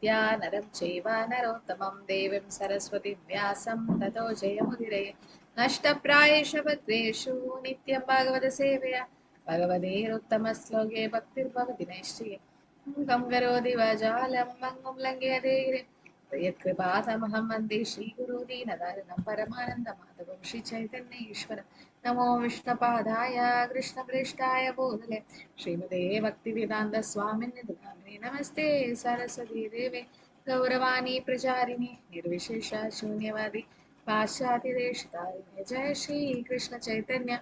നരം ചൈവ നരോത്തമം ദേവീം സരസ്വതി വ്യാസം തതോ ജയമുദിരേ നഷ്ടപ്രായേഷു ഭദ്രേഷു നിത്യം ഭാഗവത സേവയാ ഭഗവതേരുത്തമ ശ്ലോകേ ഭക്തിർഭവതി നൈശ്ചികേ മൂകം കരോതി വാചാലം മങ്ങും ലംഘയതേ യത്കൃപാതമഹം വന്ദേ ശ്രീഗുരു ദീനദാരണം പരമാനന്ദമാധവം ശ്രീ ചൈതന്യ ഈശ്വരം നമോ വിഷ്ണുപാദായ കൃഷ്ണപ്രേഷ്ഠായ ഭൂതലേ ശ്രീമതേ ഭക്തിവേദാന്ത സ്വാമിനി നമസ്തേ സരസ്വതി ദേവേ ഗൗരവാണി പ്രചാരിണി നിർവിശേഷ ശൂന്യവാദി പാശ്ചാത്യദേശാരിണി ജയ ശ്രീ കൃഷ്ണ ചൈതന്യ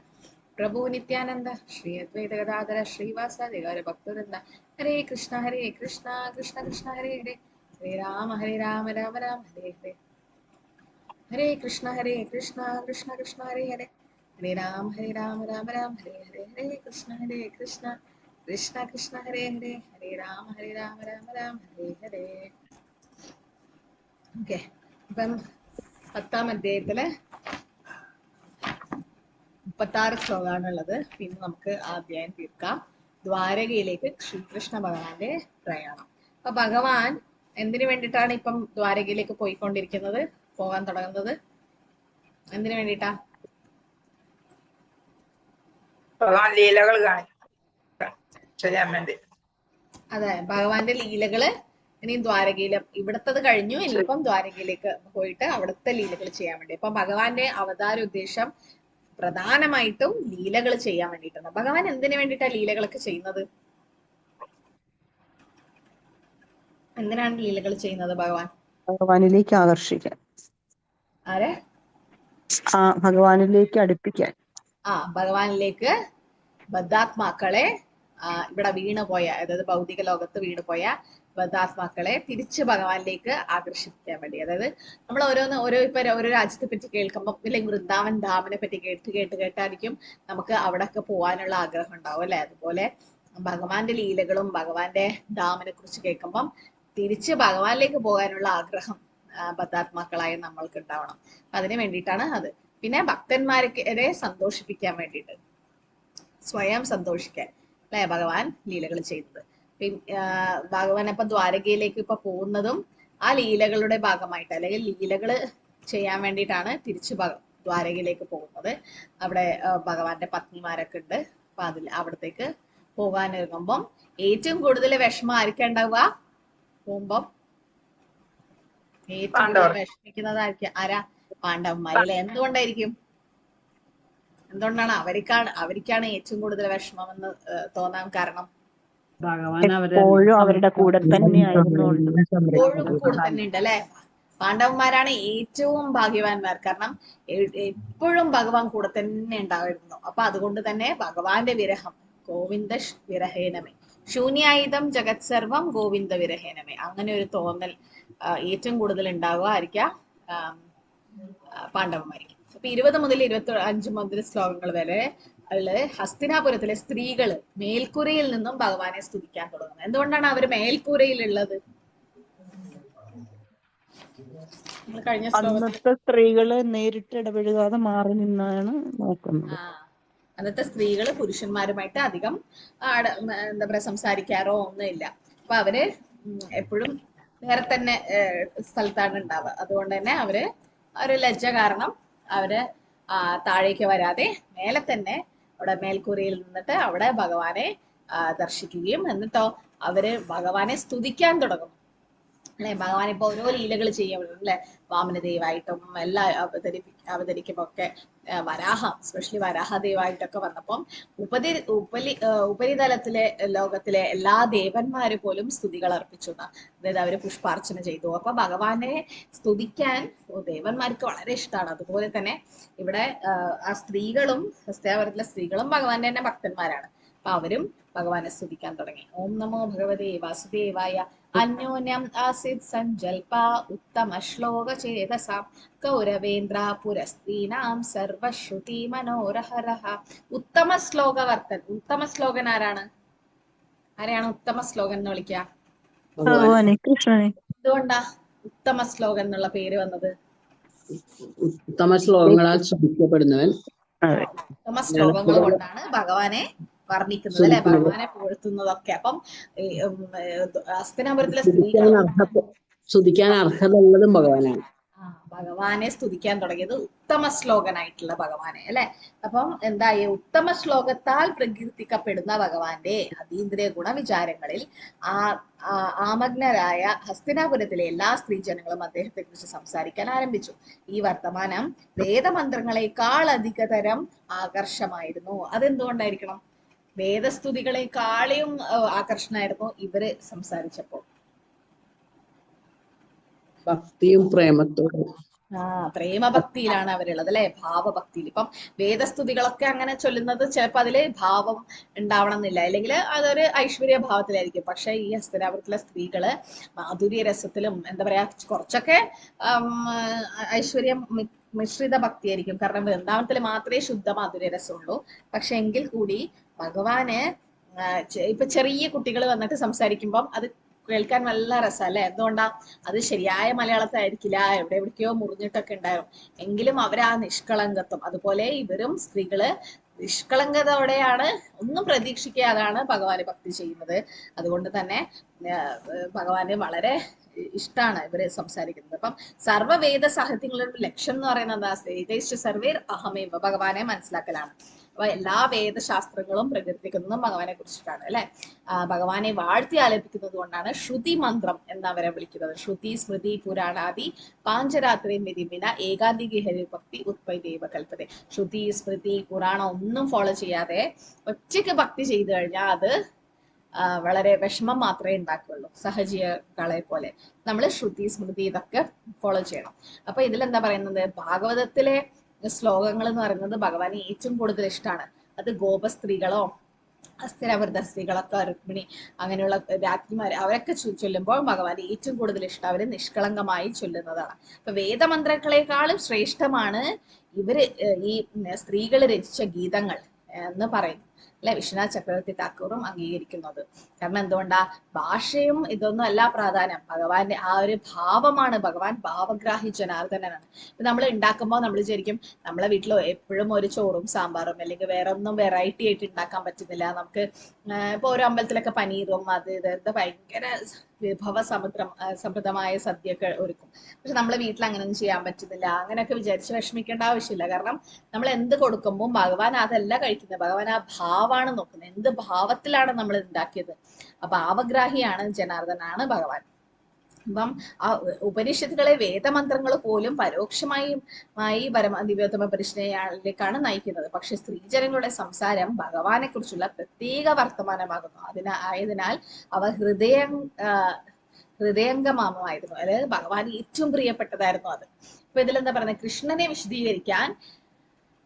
പ്രഭു നിത്യാനന്ദ ശ്രീ അദ്വൈത ഗദാധര ശ്രീവാസാദി ഗൗര ഭക്തവൃന്ദ ഹരേ കൃഷ്ണ കൃഷ്ണ കൃഷ്ണ ഹരേ ഹരേ ഹരേ രാമ രാമ രാമ ഹരേ ഹരേ ഹരേ കൃഷ്ണ കൃഷ്ണ കൃഷ്ണ ഹരേ ഹരേ ഹരേ രാമ രാമ രാമ ഹരേ ഹരേ ഹരേ കൃഷ്ണ കൃഷ്ണ കൃഷ്ണ ഹരേ ഹരേ ഹരേ രാമ രാമ ഹരേ ഹരേ. ഓക്കെ, അപ്പം 10ാം അധ്യായത്തില് 36 ശ്ലോകമാണുള്ളത്. പിന്നെ നമുക്ക് ആ അധ്യായം തീർക്കാം. ദ്വാരകയിലേക്ക് ശ്രീകൃഷ്ണ ഭഗവാന്റെ പ്രയാണം. അപ്പൊ ഭഗവാൻ എന്തിനു വേണ്ടിയിട്ടാണ് ഇപ്പം ദ്വാരകയിലേക്ക് പോയിക്കൊണ്ടിരിക്കുന്നത്, പോകാൻ തുടങ്ങുന്നത്? എന്തിനു വേണ്ടിയിട്ടാ? ലീലകൾ വേണ്ടി. അതെ, ഭഗവാന്റെ ലീലകള് ഇനി ദ്വാരകയില്, ഇവിടത്തത് കഴിഞ്ഞു, ഇനിയിപ്പം ദ്വാരകയിലേക്ക് പോയിട്ട് അവിടുത്തെ ലീലകൾ ചെയ്യാൻ വേണ്ടി. അപ്പൊ ഭഗവാന്റെ അവതാര ഉദ്ദേശം പ്രധാനമായിട്ടും ലീലകൾ ചെയ്യാൻ വേണ്ടിയിട്ടാണ്. ഭഗവാൻ എന്തിനു വേണ്ടിയിട്ടാണ് ലീലകളൊക്കെ ചെയ്യുന്നത്? എന്തിനാണ് ലീലകൾ ചെയ്യുന്നത് ഭഗവാൻ? ഭഗവാനിലേക്ക് ആകർഷിക്കാൻ. ആരെ? ഭഗവാനിലേക്ക് അടുപ്പിക്കാൻ. ഭഗവാനിലേക്ക് ബദ്ധാത്മാക്കളെ, ഇവിടെ വീണുപോയ, അതായത് ഭൗതിക ലോകത്ത് വീണുപോയ ബദ്ധാത്മാക്കളെ തിരിച്ച് ഭഗവാനിലേക്ക് ആകർഷിക്കാൻ വേണ്ടി. അതായത് നമ്മൾ ഓരോ രാജ്യത്തെ പറ്റി കേൾക്കുമ്പോൾ, ഇല്ലെങ്കിൽ വൃന്ദാവൻ ധാമിനെ പറ്റി കേട്ടായിരിക്കും നമുക്ക് അവിടെയൊക്കെ പോകാനുള്ള ആഗ്രഹം ഉണ്ടാവും അല്ലെ? അതുപോലെ ഭഗവാന്റെ ലീലകളും ഭഗവാന്റെ ധാമിനെ കുറിച്ച് കേൾക്കുമ്പം തിരിച്ച് ഭഗവാനിലേക്ക് പോകാനുള്ള ആഗ്രഹം ബദ്ധാത്മാക്കളായ നമ്മൾക്ക് ഉണ്ടാവണം. അതിന് വേണ്ടിയിട്ടാണ് അത്. പിന്നെ ഭക്തന്മാരെ സന്തോഷിപ്പിക്കാൻ വേണ്ടിയിട്ട്, സ്വയം സന്തോഷിക്കാൻ അല്ലെ ഭഗവാൻ ലീലകൾ ചെയ്യുന്നത്. ഭഗവാൻ ഇപ്പൊ ദ്വാരകയിലേക്ക് ഇപ്പൊ പോകുന്നതും ആ ലീലകളുടെ ഭാഗമായിട്ട്, അല്ലെങ്കിൽ ലീലകള് ചെയ്യാൻ വേണ്ടിയിട്ടാണ് തിരിച്ചു ദ്വാരകയിലേക്ക് പോകുന്നത്. അവിടെ ഭഗവാന്റെ പത്നിമാരൊക്കെ ഉണ്ട്. അപ്പൊ അവിടത്തേക്ക് പോകാൻ ഇറങ്ങുമ്പം ഏറ്റവും കൂടുതൽ വിഷമം ആർക്കാ ഉണ്ടാവുക? പോകുമ്പം ഏറ്റവും കൂടുതൽ വിഷമിക്കുന്നതായിരിക്കും ആരാ? പാണ്ഡവന്മാരല്ലേ? എന്തുകൊണ്ടായിരിക്കും? എന്തുകൊണ്ടാണ് അവർക്കാണ് ഏറ്റവും കൂടുതൽ വിഷമം എന്ന് തോന്നാൻ കാരണം? എപ്പോഴും അവരുടെ കൂടെ തന്നെയായിരുന്നു. എപ്പോഴും കൂടെ തന്നെ ഉണ്ട് അല്ലെ? പാണ്ഡവന്മാരാണ് ഏറ്റവും ഭാഗ്യവാന്മാർ. കാരണം എപ്പോഴും ഭഗവാൻ കൂടെ തന്നെ ഉണ്ടായിരുന്നു. അപ്പൊ അതുകൊണ്ട് തന്നെ ഭഗവാന്റെ വിരഹം, ഗോവിന്ദ വിരഹേനമേ ശൂന്യായുധം ജഗത് സർവം ഗോവിന്ദ വിരഹേനമേ, അങ്ങനെ ഒരു തോന്നൽ ഏറ്റവും കൂടുതൽ ഉണ്ടാവുക ആയിരിക്കാം പാണ്ഡവന്മാർക്ക്. അപ്പൊ 20 മുതൽ 25 മുതൽ ശ്ലോകങ്ങൾ വരെ ഹസ്തിനാപുരത്തിലെ സ്ത്രീകള് മേൽക്കൂരയിൽ നിന്നും ഭഗവാനെ സ്തുതിക്കാൻ തുടങ്ങുന്നത്. എന്തുകൊണ്ടാണ് അവര് മേൽക്കൂരയിലുള്ളത്? അന്നത്തെ സ്ത്രീകള് നേരിട്ട് ഇടപെടുകാതെ മാറി നിന്നാണ് നോക്കുന്നത്. അന്നത്തെ സ്ത്രീകള് പുരുഷന്മാരുമായിട്ട് അധികം എന്താ പറയാ സംസാരിക്കാറോ ഒന്നുമില്ല. അപ്പൊ അവര് എപ്പോഴും വേറെ തന്നെ സ്ഥലത്താണ് ഉണ്ടാവുക. അതുകൊണ്ട് തന്നെ അവര് ഒരു ലജ്ജ കാരണം അവര് താഴേക്ക് വരാതെ മേലെ തന്നെ അവിടെ മേൽക്കൂരയിൽ നിന്നിട്ട് അവിടെ ഭഗവാനെ ദർശിക്കുകയും എന്നിട്ടോ അവര് ഭഗവാനെ സ്തുതിക്കാൻ തുടങ്ങും അല്ലെ? ഭഗവാൻ ഇപ്പൊ ഓരോ ലീലകൾ ചെയ്യാൻ അല്ലെ? വാമനദേവായിട്ടും എല്ലാം അവതരിക്കുമ്പോ ഒക്കെ വരാഹം, എസ്പെഷ്യലി വരാഹദേവായിട്ടൊക്കെ വന്നപ്പം ഉപരിതലത്തിലെ ലോകത്തിലെ എല്ലാ ദേവന്മാര് പോലും സ്തുതികൾ അർപ്പിച്ചു. അതായത് അവര് പുഷ്പാർച്ചന ചെയ്തു. അപ്പൊ ഭഗവാനെ സ്തുതിക്കാൻ ദേവന്മാർക്ക് വളരെ ഇഷ്ടമാണ്. അതുപോലെ തന്നെ ഇവിടെ ആ സ്ത്രീകളും, ഹസ്തയാപുരത്തിലെ സ്ത്രീകളും ഭഗവാന്റെ തന്നെ ഭക്തന്മാരാണ്. അപ്പൊ അവരും ഭഗവാനെ സ്തുതിക്കാൻ തുടങ്ങി. ഓം നമോ ഭഗവതേ വാസുദേവായ അന്യോന്യം ആസിത് സഞ്ജൽപ ഉത്തമ ശ്ലോക ചേതസാം കൗരവേന്ദ്ര പുരസ്ത്രീനാം സർവശ്രുതി മനോരഹരഃ. ഉത്തമ ശ്ലോകവർത്തൻ. ഉത്തമ ശ്ലോകൻ ആരാണ്? ഉത്തമ ശ്ലോകൻ എന്ന് വിളിക്കുക? എന്തുകൊണ്ടാ ഉത്തമ ശ്ലോകൻ എന്നുള്ള പേര് വന്നത്? ഉത്തമ ശ്ലോകങ്ങളാൽ ശ്രദ്ധിക്കപ്പെടുന്നവൻ. ഉത്തമ ശ്ലോകങ്ങൾ കൊണ്ടാണ് ഭഗവാനെ വർണ്ണിക്കുന്നത് അല്ലെ, ഭഗവാനെ പുകഴ്ത്തുന്നതൊക്കെ. അപ്പം ഹസ്തിനാപുരത്തിലെ സ്തുതിക്കാൻ സ്ത്രീകൾ സ്തുതിക്കാൻ അർഹത ഉള്ളതും ഭഗവാനാണ്. ഭഗവാനെ സ്തുതിക്കാൻ തുടങ്ങിയത് ഉത്തമ ശ്ലോകനായിട്ടുള്ള ഭഗവാനെ അല്ലെ. അപ്പം എന്തായി, ഉത്തമ ശ്ലോകത്താൽ പ്രകീർത്തിക്കപ്പെടുന്ന ഭഗവാന്റെ അതീന്ദ്രിയ ഗുണവിചാരങ്ങളിൽ ആമഗ്നരായ ഹസ്തിനാപുരത്തിലെ എല്ലാ സ്ത്രീജനങ്ങളും അദ്ദേഹത്തെ കുറിച്ച് സംസാരിക്കാൻ ആരംഭിച്ചു. ഈ വർത്തമാനം വേദമന്ത്രങ്ങളെക്കാൾ അധികതരം ആകർഷമായിരുന്നു. അതെന്തുകൊണ്ടായിരിക്കണം? വേദസ്തുതികളെക്കാളും ആകർഷണമായിരുന്നു ഇവര് സംസാരിച്ചപ്പോ. ഭക്തിയും പ്രേമത്തോടും. പ്രേമഭക്തിയിലാണ് അവരുള്ളത് അല്ലെ, ഭാവഭക്തിയിൽ. ഇപ്പം വേദസ്തുതികളൊക്കെ അങ്ങനെ ചൊല്ലുന്നത് ചിലപ്പോൾ അതില് ഭാവം ഉണ്ടാവണം എന്നില്ല, അല്ലെങ്കിൽ അതൊരു ഐശ്വര്യ ഭാവത്തിലായിരിക്കും. പക്ഷെ ഈ ഹസ്തിനാപുരത്തിലെ സ്ത്രീകള് മാധുര്യ രസത്തിലും എന്താ പറയാ, കുറച്ചൊക്കെ ഐശ്വര്യം മിശ്രിത ഭക്തിയായിരിക്കും. കാരണം വൃന്ദാവനത്തിൽ മാത്രമേ ശുദ്ധ മാധുര്യ രസമുള്ളൂ. പക്ഷെ എങ്കിൽ കൂടി ഭഗവാന് ഇപ്പൊ ചെറിയ കുട്ടികൾ വന്നിട്ട് സംസാരിക്കുമ്പം അത് കേൾക്കാൻ നല്ല രസം അല്ലെ. എന്തുകൊണ്ടാ? അത് ശരിയായ മലയാളത്തിലായിരിക്കില്ല, എവിടെയൊക്കെയോ മുറിഞ്ഞിട്ടൊക്കെ ഉണ്ടാവും. എങ്കിലും അവരാ നിഷ്കളങ്കത്വം, അതുപോലെ ഇവരും സ്ത്രീകള് നിഷ്കളങ്കതയോടെയാണ്, ഒന്നും പ്രതീക്ഷിക്കാതാണ് ഭഗവാനെ ഭക്തി ചെയ്യുന്നത്. അതുകൊണ്ട് തന്നെ ഭഗവാന് വളരെ ഇഷ്ടമാണ് ഇവര് സംസാരിക്കുന്നത്. അപ്പം സർവ്വവേദ സാഹിത്യങ്ങളുടെ ലക്ഷ്യം എന്ന് പറയുന്നത് വേദൈശ്ച സർവേർ അഹമേവ, ഭഗവാനെ മനസ്സിലാക്കലാണ്. അപ്പൊ എല്ലാ വേദശാസ്ത്രങ്ങളും പ്രകീർത്തിക്കുന്നതും ഭഗവാനെ കുറിച്ചിട്ടാണ് അല്ലെ. ഭഗവാനെ വാഴ്ത്തി ആലപിക്കുന്നത് കൊണ്ടാണ് ശ്രുതി മന്ത്രം എന്നവരെ വിളിക്കുന്നത്. ശ്രുതി സ്മൃതി പുരാണാദി പാഞ്ചരാത്രയും വിധിമിന ഏകാന്തിക ഹരിഭക്തി ഉത്പൈദേവ കൽപ്പത. ശ്രുതി സ്മൃതി പുരാണം ഒന്നും ഫോളോ ചെയ്യാതെ ഒറ്റയ്ക്ക് ഭക്തി ചെയ്തു കഴിഞ്ഞാൽ അത് വളരെ വിഷമം മാത്രമേ ഉണ്ടാക്കുള്ളൂ. സഹജീവികളെ പോലെ നമ്മൾ ശ്രുതി സ്മൃതി ഇതൊക്കെ ഫോളോ ചെയ്യണം. അപ്പൊ ഇതിലെന്താ പറയുന്നത്, ഭാഗവതത്തിലെ ശ്ലോകങ്ങൾ എന്ന് പറയുന്നത് ഭഗവാന് ഏറ്റവും കൂടുതൽ ഇഷ്ടമാണ്. അത് ഗോപസ്ത്രീകളോ ഹസ്തിനാപുരത്തെ സ്ത്രീകളൊക്കെ രുക്മിണി അങ്ങനെയുള്ള രാജ്ഞിമാര് അവരൊക്കെ ചൊല്ലുമ്പോൾ ഭഗവാന് ഏറ്റവും കൂടുതൽ ഇഷ്ടം അവര് നിഷ്കളങ്കമായി ചൊല്ലുന്നതാണ്. അപ്പൊ വേദമന്ത്രങ്ങളെക്കാളും ശ്രേഷ്ഠമാണ് ഇവര് ഈ സ്ത്രീകൾ രചിച്ച ഗീതങ്ങൾ എന്ന് പറയുന്നു അല്ലെ. വിശ്വനാഥ് ചക്രവർത്തി താക്കൂറും അംഗീകരിക്കുന്നത്. കാരണം എന്തുകൊണ്ടാ, ഭാഷയും ഇതൊന്നും അല്ല പ്രാധാന്യം, ഭഗവാന്റെ ആ ഒരു ഭാവമാണ്. ഭഗവാൻ ഭാവഗ്രാഹി ജനാർദ്ദനാണ്. ഇപ്പൊ നമ്മൾ ഉണ്ടാക്കുമ്പോൾ നമ്മൾ വിചാരിക്കും നമ്മളെ വീട്ടിൽ എപ്പോഴും ഒരു ചോറും സാമ്പാറും അല്ലെങ്കിൽ വേറെ ഒന്നും വെറൈറ്റി ആയിട്ട് ഉണ്ടാക്കാൻ പറ്റുന്നില്ല. നമുക്ക് ഇപ്പൊ ഓരോ അമ്പലത്തിലൊക്കെ പനീറും അത് ഇത് ഭയങ്കര വിഭവ സമൃദ്ധമായ സദ്യയൊക്കെ ഒരുക്കും. പക്ഷെ നമ്മളെ വീട്ടിൽ അങ്ങനെയൊന്നും ചെയ്യാൻ പറ്റുന്നില്ല. അങ്ങനെയൊക്കെ വിചാരിച്ച് വിഷമിക്കേണ്ട ആവശ്യമില്ല. കാരണം നമ്മൾ എന്ത് കൊടുക്കുമ്പോൾ ഭഗവാൻ അതല്ല കഴിക്കുന്നത്, ഭഗവാൻ ആ ഭാവമാണ് നോക്കുന്നത്. എന്ത് ഭാവത്തിലാണ് നമ്മൾ ഉണ്ടാക്കിയത്. ആ ഭാവഗ്രാഹിയാണ് ജനാർദ്ദനാണ് ഭഗവാൻ. അപ്പം ആ ഉപനിഷത്തുകളെ വേദമന്ത്രങ്ങൾ പോലും പരോക്ഷമായി ദിവ്യോത്തമ പരിഷ്ണയിലേക്കാണ് നയിക്കുന്നത്. പക്ഷെ സ്ത്രീജനങ്ങളുടെ സംസാരം ഭഗവാനെ കുറിച്ചുള്ള പ്രത്യേക വർത്തമാനമാകുന്നു. ആയതിനാൽ അവ ഹൃദയംഗമായിരുന്നു. അതായത് ഭഗവാന് ഏറ്റവും പ്രിയപ്പെട്ടതായിരുന്നു അത്. ഇപ്പൊ ഇതിലെന്താ പറയുന്നത്, കൃഷ്ണനെ വിശദീകരിക്കാൻ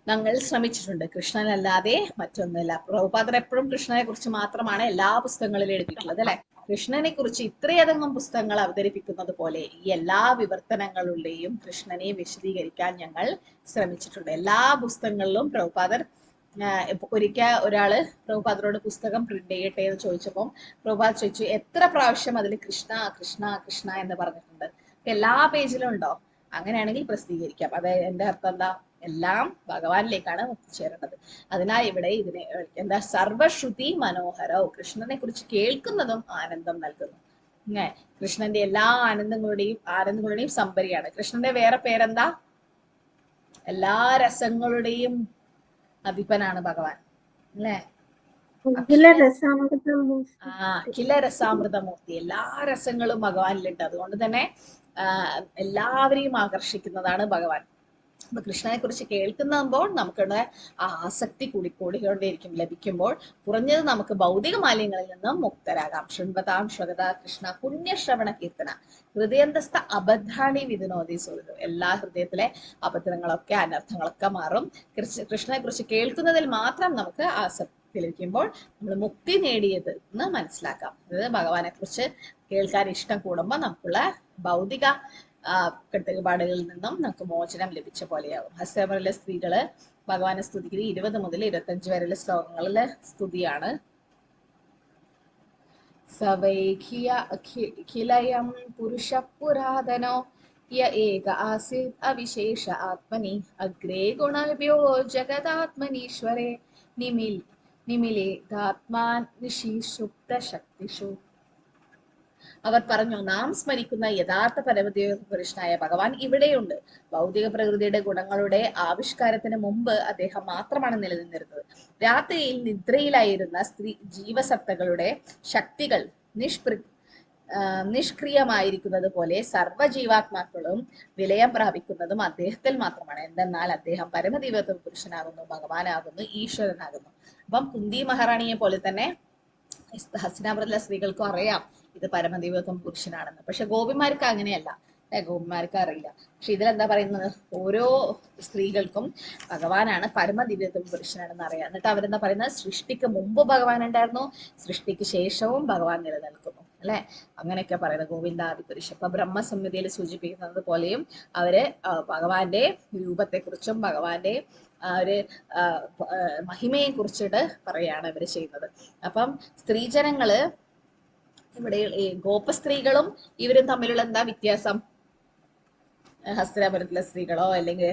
ഞങ്ങൾ ശ്രമിച്ചിട്ടുണ്ട്, കൃഷ്ണനല്ലാതെ മറ്റൊന്നുമില്ല. പ്രഭുപാദർ എപ്പോഴും കൃഷ്ണനെ കുറിച്ച് മാത്രമാണ് എല്ലാ പുസ്തകങ്ങളിലും എഴുതിയിട്ടുള്ളത് അല്ലെ. കൃഷ്ണനെ കുറിച്ച് ഇത്രയധികം പുസ്തകങ്ങൾ അവതരിപ്പിക്കുന്നത് പോലെ ഈ എല്ലാ വിവർത്തനങ്ങളുടെയും കൃഷ്ണനെ വിശദീകരിക്കാൻ ഞങ്ങൾ ശ്രമിച്ചിട്ടുണ്ട്. എല്ലാ പുസ്തകങ്ങളിലും പ്രഭുപാദർ ഒരിക്കൽ ഒരാള് പ്രഭുപാദരോട് പുസ്തകം പ്രിന്റ് ചെയ്യട്ടെ എന്ന് ചോദിച്ചപ്പോൾ പ്രഭുപാദർ ചോദിച്ചു, എത്ര പ്രാവശ്യം അതിൽ കൃഷ്ണ കൃഷ്ണ കൃഷ്ണ എന്ന് പറഞ്ഞിട്ടുണ്ട്? എല്ലാ പേജിലും ഉണ്ടോ? അങ്ങനെയാണെങ്കിൽ പ്രസിദ്ധീകരിക്കാം. അതായത് എന്റെ അർത്ഥം എന്താ, എല്ലാം ഭഗവാനിലേക്കാണ് ഒത്തുചേരേണ്ടത്. അതിനാൽ ഇവിടെ ഇതിനെ എന്താ, സർവശ്രുതി മനോഹരോ, കൃഷ്ണനെ കുറിച്ച് കേൾക്കുന്നതും ആനന്ദം നൽകുന്നു. കൃഷ്ണന്റെ എല്ലാ ആനന്ദങ്ങളുടെയും സംഭരിയാണ്. കൃഷ്ണന്റെ വേറെ പേരെന്താ? എല്ലാ രസങ്ങളുടെയും അധിപനാണ് ഭഗവാൻ അല്ലെ. അഖില രസാമൃതമൂർത്തി, എല്ലാ രസങ്ങളും ഭഗവാനിലുണ്ട്. അതുകൊണ്ട് തന്നെ എല്ലാവരെയും ആകർഷിക്കുന്നതാണ് ഭഗവാൻ. അപ്പൊ കൃഷ്ണനെ കുറിച്ച് കേൾക്കുമ്പോൾ നമുക്കുള്ള ആ ആസക്തി കൂടിക്കൊണ്ടേയിരിക്കും. ലഭിക്കുമ്പോൾ കുറഞ്ഞത് നമുക്ക് ഭൗതിക മാലിന്യങ്ങളിൽ നിന്നും മുക്തരാകാം. ശൃണ്വതാം ശ്വഗത കൃഷ്ണ പുണ്യശ്രവണ കീർത്തന ഹൃദയന്തസ്ഥ അബദ്ധാണി വിധുനോദി സുഹൃതു. എല്ലാ ഹൃദയത്തിലെ അബദ്ധങ്ങളൊക്കെ അനർത്ഥങ്ങളൊക്കെ മാറും. കൃഷ്ണനെ കുറിച്ച് കേൾക്കുന്നതിൽ മാത്രം നമുക്ക് ആസക്തി ലഭിക്കുമ്പോൾ നമ്മൾ മുക്തി നേടിയത് എന്ന് മനസ്സിലാക്കാം. അതായത് ഭഗവാനെ കുറിച്ച് കേൾക്കാൻ ഇഷ്ടം കൂടുമ്പോൾ നമുക്കുള്ള ഭൗതിക കെട്ടുപാടുകളിൽ നിന്നും നമുക്ക് മോചനം ലഭിച്ച പോലെയാകും. ഹസ്തനാപുരത്തിലെ സ്ത്രീകള് ഭഗവാനെ സ്തുതിക്കുന്നത് 20 മുതൽ 25 വരെയുള്ള ശ്ലോകങ്ങളിലെ സ്തുതിയാണ്. സവൈഖിലയം പുരുഷ പുരാതനോ യ ഏക ആസീത് അവിശേഷ ആത്മനി അഗ്രേ ഗുണഭ്യോ ജഗദാത്മനീശ്വരേ നിമിലേതാത്മാനിശീഷുപ്ത ശക്തിഷു. അവർ പറഞ്ഞു, നാം സ്മരിക്കുന്ന യഥാർത്ഥ പരമദേവ പുരുഷനായ ഭഗവാൻ ഇവിടെയുണ്ട്. ഭൗതിക പ്രകൃതിയുടെ ഗുണങ്ങളുടെ ആവിഷ്കാരത്തിന് മുമ്പ് അദ്ദേഹം മാത്രമാണ് നിലനിന്നിരുന്നത്. രാത്രിയിൽ നിദ്രയിലായിരുന്ന സ്ത്രീ ജീവസത്തകളുടെ ശക്തികൾ നിഷ്ക്രിയമായിരിക്കുന്നത് പോലെ സർവ്വജീവാത്മാക്കളും വിലയം പ്രാപിക്കുന്നതും അദ്ദേഹത്തിൽ മാത്രമാണ്. എന്തെന്നാൽ അദ്ദേഹം പരമദൈവത്വ പുരുഷനാകുന്നു, ഭഗവാനാകുന്നു, ഈശ്വരനാകുന്നു. അപ്പം കുന്തി മഹാറാണിയെ പോലെ തന്നെ ഹസ്തിനാപുരത്തിലെ സ്ത്രീകൾക്കും അറിയാം ഇത് പരമദൈവത്വം പുരുഷനാണെന്ന്. പക്ഷെ ഗോപിമാർക്ക് അങ്ങനെയല്ല, ഗോപിമാർക്ക് അറിയില്ല. പക്ഷെ ഇതിലെന്താ പറയുന്നത്, ഓരോ സ്ത്രീകൾക്കും ഭഗവാനാണ് പരമദിവ്യത്വം പുരുഷനാണെന്ന് അറിയാം. എന്നിട്ട് അവരെന്താ പറയുന്നത്, സൃഷ്ടിക്ക് മുമ്പ് ഭഗവാൻ ഉണ്ടായിരുന്നു, സൃഷ്ടിക്ക് ശേഷവും ഭഗവാൻ നിലനിൽക്കുന്നു, അല്ലെ? അങ്ങനെയൊക്കെ പറയുന്നത് ഗോവിന്ദാദി പുരുഷൻ. ഇപ്പൊ ബ്രഹ്മസംഹിതയിൽ സൂചിപ്പിക്കുന്നത് പോലെയും അവര് ഭഗവാന്റെ രൂപത്തെക്കുറിച്ചും ഭഗവാന്റെ ഒരു മഹിമയെ കുറിച്ചിട്ട് പറയാണ് ഇവര് ചെയ്യുന്നത്. അപ്പം സ്ത്രീജനങ്ങള് ഇവിടെ ഈ ഗോപസ്ത്രീകളും ഇവരും തമ്മിലുള്ള എന്താ വ്യത്യാസം? ഹസ്തിനാപുരത്തിലെ സ്ത്രീകളോ അല്ലെങ്കിൽ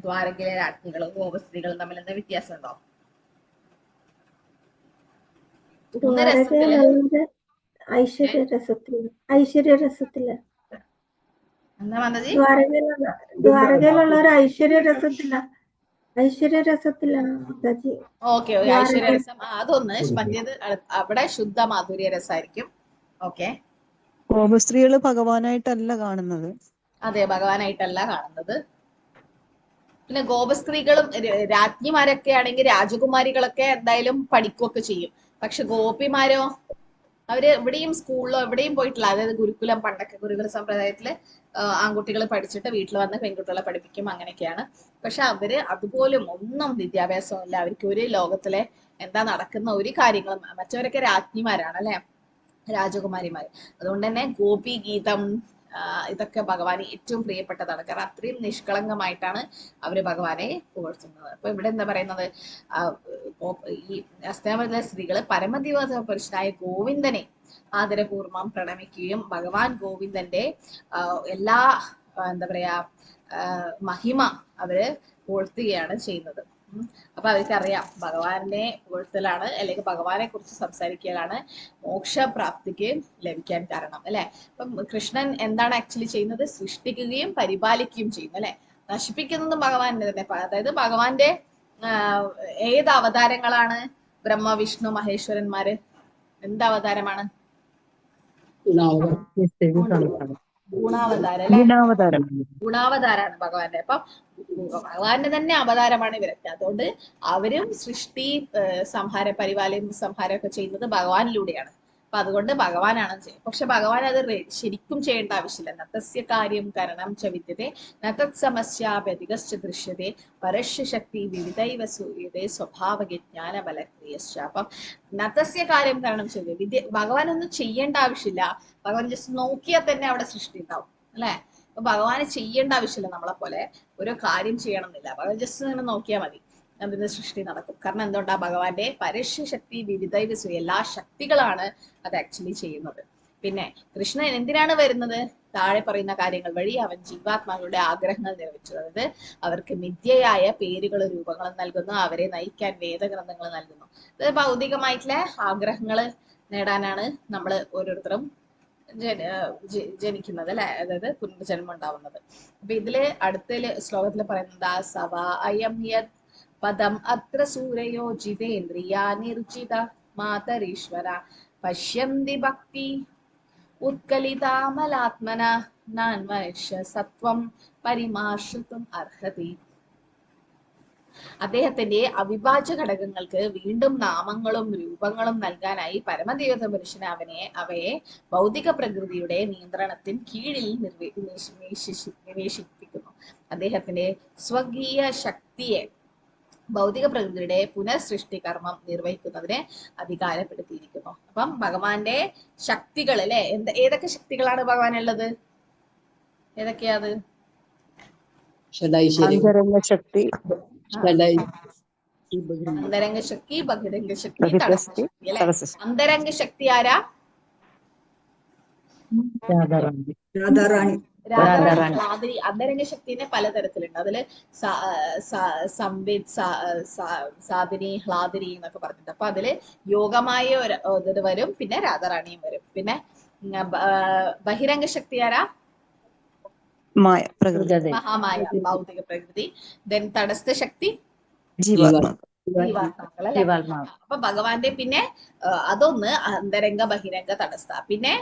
ദ്വാരകയിലെ രാജ്ഞികളോ ഗോപസ്ത്രീകളും തമ്മിൽ എന്താ വ്യത്യാസം ഉണ്ടോ? ഐശ്വര്യരസത്തില് എന്താ വന്നത്? ദ്വാരകയിലുള്ള ഐശ്വര്യരസത്തിലാണ്. ഓക്കെ, ഐശ്വര്യരസം അതൊന്ന്. മറ്റേത് അവിടെ ശുദ്ധ മാധുര്യ രസമായിരിക്കും. ഓക്കെ, ഗോപസ്ത്രീകള് ഭഗവാനായിട്ടല്ല കാണുന്നത്. അതെ, ഭഗവാനായിട്ടല്ല കാണുന്നത്. പിന്നെ ഗോപസ്ത്രീകളും രാജ്ഞിമാരൊക്കെ ആണെങ്കിൽ രാജകുമാരികളൊക്കെ എന്തായാലും പഠിക്കുകയൊക്കെ ചെയ്യും. പക്ഷെ ഗോപിമാരോ, അവര് എവിടെയും സ്കൂളിലോ എവിടെയും പോയിട്ടില്ല. അതായത് ഗുരുകുലം, പണ്ടൊക്കെ ഗുരുകുല സമ്പ്രദായത്തില് ആൺകുട്ടികൾ പഠിച്ചിട്ട് വീട്ടിൽ വന്ന് പെൺകുട്ടികളെ പഠിപ്പിക്കും, അങ്ങനെയൊക്കെയാണ്. പക്ഷെ അവര് അതുപോലും ഒന്നും വിദ്യാഭ്യാസമില്ല. അവർക്ക് ഒരു ലോകത്തിലെ എന്താ നടക്കുന്ന ഒരു കാര്യങ്ങളും, മറ്റവരൊക്കെ രാജ്ഞിമാരാണ്, അല്ലെ, രാജകുമാരിമാര്. അതുകൊണ്ട് തന്നെ ഗോപി ഗീതം ഇതൊക്കെ ഭഗവാന് ഏറ്റവും പ്രിയപ്പെട്ടതാണ്. കാരണം അത്രയും നിഷ്കളങ്കമായിട്ടാണ് അവര് ഭഗവാനെ പുകഴ്ത്തുന്നത്. അപ്പൊ ഇവിടെ എന്താ പറയുന്നത്, ഈ ഹസ്തിനാപുരത്തിലെ സ്ത്രീകള് പരമദിവ്യ പുരുഷനായ ഗോവിന്ദനെ ആദരപൂർവം പ്രണമിക്കുകയും ഭഗവാൻ ഗോവിന്ദന്റെ എല്ലാ എന്താ പറയാ മഹിമ അവര് പുകഴ്ത്തുകയാണ് ചെയ്യുന്നത്. അപ്പൊ അവർക്കറിയാം ഭഗവാനെ പുകഴ്ത്തലാണ് അല്ലെങ്കിൽ ഭഗവാനെ കുറിച്ച് സംസാരിക്കലാണ് മോക്ഷപ്രാപ്തിക്ക് ലഭിക്കാൻ കാരണം, അല്ലെ? അപ്പം കൃഷ്ണൻ എന്താണ് ആക്ച്വലി ചെയ്യുന്നത്, സൃഷ്ടിക്കുകയും പരിപാലിക്കുകയും ചെയ്യുന്നു, അല്ലെ? നശിപ്പിക്കുന്നതും ഭഗവാന്റെ തന്നെ. അതായത് ഭഗവാന്റെ ഏത് അവതാരങ്ങളാണ് ബ്രഹ്മ വിഷ്ണു മഹേശ്വരന്മാര്? എന്ത് അവതാരമാണ്? ഗുണാവതാരം, അല്ലെ? ഗുണാവതാരാണ് ഭഗവാന്റെ. അപ്പം ഭഗവാന്റെ തന്നെ അവതാരമാണ് ഇവരൊക്കെ. അതുകൊണ്ട് അവരും സൃഷ്ടി സംഹാര പരിപാലനം സംഹാരം ഒക്കെ ചെയ്യുന്നത് ഭഗവാനിലൂടെയാണ്. അപ്പൊ അതുകൊണ്ട് ഭഗവാനാണ് ചെയ്യുന്നത്. പക്ഷെ ഭഗവാൻ അത് ശരിക്കും ചെയ്യേണ്ട ആവശ്യമില്ല. നതസ്യ കാര്യം കരണം ച വിദ്യതേ നതത് സമസ്യാപതികശ്ച ദൃശ്യതേ പരസ്യ ശക്തി വിവിധൈവ സൂര്യതേ സ്വഭാവജ്ഞാന ബലക്രിയശ്ച. അപ്പം നതസ്യ കാര്യം കരണം ചെയ്ത് ഭഗവാൻ ഒന്നും ചെയ്യേണ്ട ആവശ്യമില്ല. ഭഗവാൻ ജസ്റ്റ് നോക്കിയാൽ തന്നെ അവിടെ സൃഷ്ടി ഉണ്ടാവും, അല്ലെ? അപ്പൊ ഭഗവാന് ചെയ്യേണ്ട ആവശ്യമില്ല. നമ്മളെ പോലെ ഓരോ കാര്യം ചെയ്യണം എന്നില്ല. ഭഗവാൻ ജസ്റ്റ് ഇങ്ങനെ നോക്കിയാൽ മതി, അതിന്റെ സൃഷ്ടി നടക്കും. കാരണം എന്തുകൊണ്ടാ, ഭഗവാന്റെ പരസ്യ ശക്തി വിവിധൈവ എല്ലാ ശക്തികളാണ് അത് ആക്ച്വലി ചെയ്യുന്നത്. പിന്നെ കൃഷ്ണൻ എന്തിനാണ് വരുന്നത്? താഴെ പറയുന്ന കാര്യങ്ങൾ വഴി അവൻ ജീവാത്മാക്കളുടെ ആഗ്രഹങ്ങൾ നിറവേറ്റുന്നത്. അതായത് അവർക്ക് മിഥ്യയായ പേരുകളും രൂപങ്ങളും നൽകുന്നു, അവരെ നയിക്കാൻ വേദഗ്രന്ഥങ്ങൾ നൽകുന്നു. അതായത് ഭൗതികമായിട്ടുള്ള ആഗ്രഹങ്ങൾ നേടാനാണ് നമ്മൾ ഓരോരുത്തരും ജനിക്കുന്നത്, അല്ലെ? അതായത് പുനർജന്മം ഉണ്ടാവുന്നത്. അപ്പൊ ഇതില് അടുത്ത ശ്ലോകത്തിൽ പറയുന്നത് സവ അയം യത് പദം അത്ര സൂരയോ ജിതേന്ദ്രിയാ നിർജിത മാതരീശ്വര പശ്യന്തി ഭക്തി ഉത്കലിതാമലാത്മന നാൻമനുഷ്യ സത്വം പരിമാർഷിതും അർഹതി. അദ്ദേഹത്തിന്റെ അവിഭാജ്യ ഘടകങ്ങൾക്ക് വീണ്ടും നാമങ്ങളും രൂപങ്ങളും നൽകാനായി പരമദേവത പുരുഷന് അവയെ ഭൗതിക പ്രകൃതിയുടെ നിയന്ത്രണത്തിന് കീഴിൽ നിവേശിപ്പിക്കുന്നു. അദ്ദേഹത്തിന്റെ സ്വകീയ ശക്തിയെ ഭൗതിക പ്രകൃതിയുടെ പുനഃസൃഷ്ടി കർമ്മം നിർവഹിക്കുന്നതിന് അധികാരപ്പെടുത്തിയിരിക്കുന്നു. അപ്പം ഭഗവാന്റെ ശക്തികൾ, അല്ലെ? ഏതൊക്കെ ശക്തികളാണ് ഭഗവാനുള്ളത്? ഏതൊക്കെയാ അത്? അന്തരംഗ ശക്തി, അന്തരംഗ ശക്തി, ബഹിരംഗ ശക്തി, തടസ്സ ശക്തി, അല്ലെ? അന്തരംഗ ശക്തി ആരാ? രാധാറാണി. രാധാറാണി രാധാറാണി ലാതിരി അന്തരംഗ ശക്തിനെ പലതരത്തിലുണ്ട്. അതില് സംവിത് സാധിനി ഹ്ലാദിനി എന്നൊക്കെ പറഞ്ഞിട്ട്. അപ്പൊ അതില് യോഗമായ ഒരു ഇത് വരും, പിന്നെ രാധാറാണിയും വരും. പിന്നെ ബഹിരംഗ ശക്തി ആരാ? മായ പ്രകൃതി. മഹാമായ ഭൗതിക പ്രകൃതി. ദെൻ തടസ്ഥ ശക്തി ജീവാത്മാക്കൾ. ജീവാത്മാക്കൾ അല്ലെ. അപ്പൊ ഭഗവാന്റെ പിന്നെ അതൊന്ന് അന്തരംഗ ബഹിരംഗ തടസ്ഥ. പിന്നെ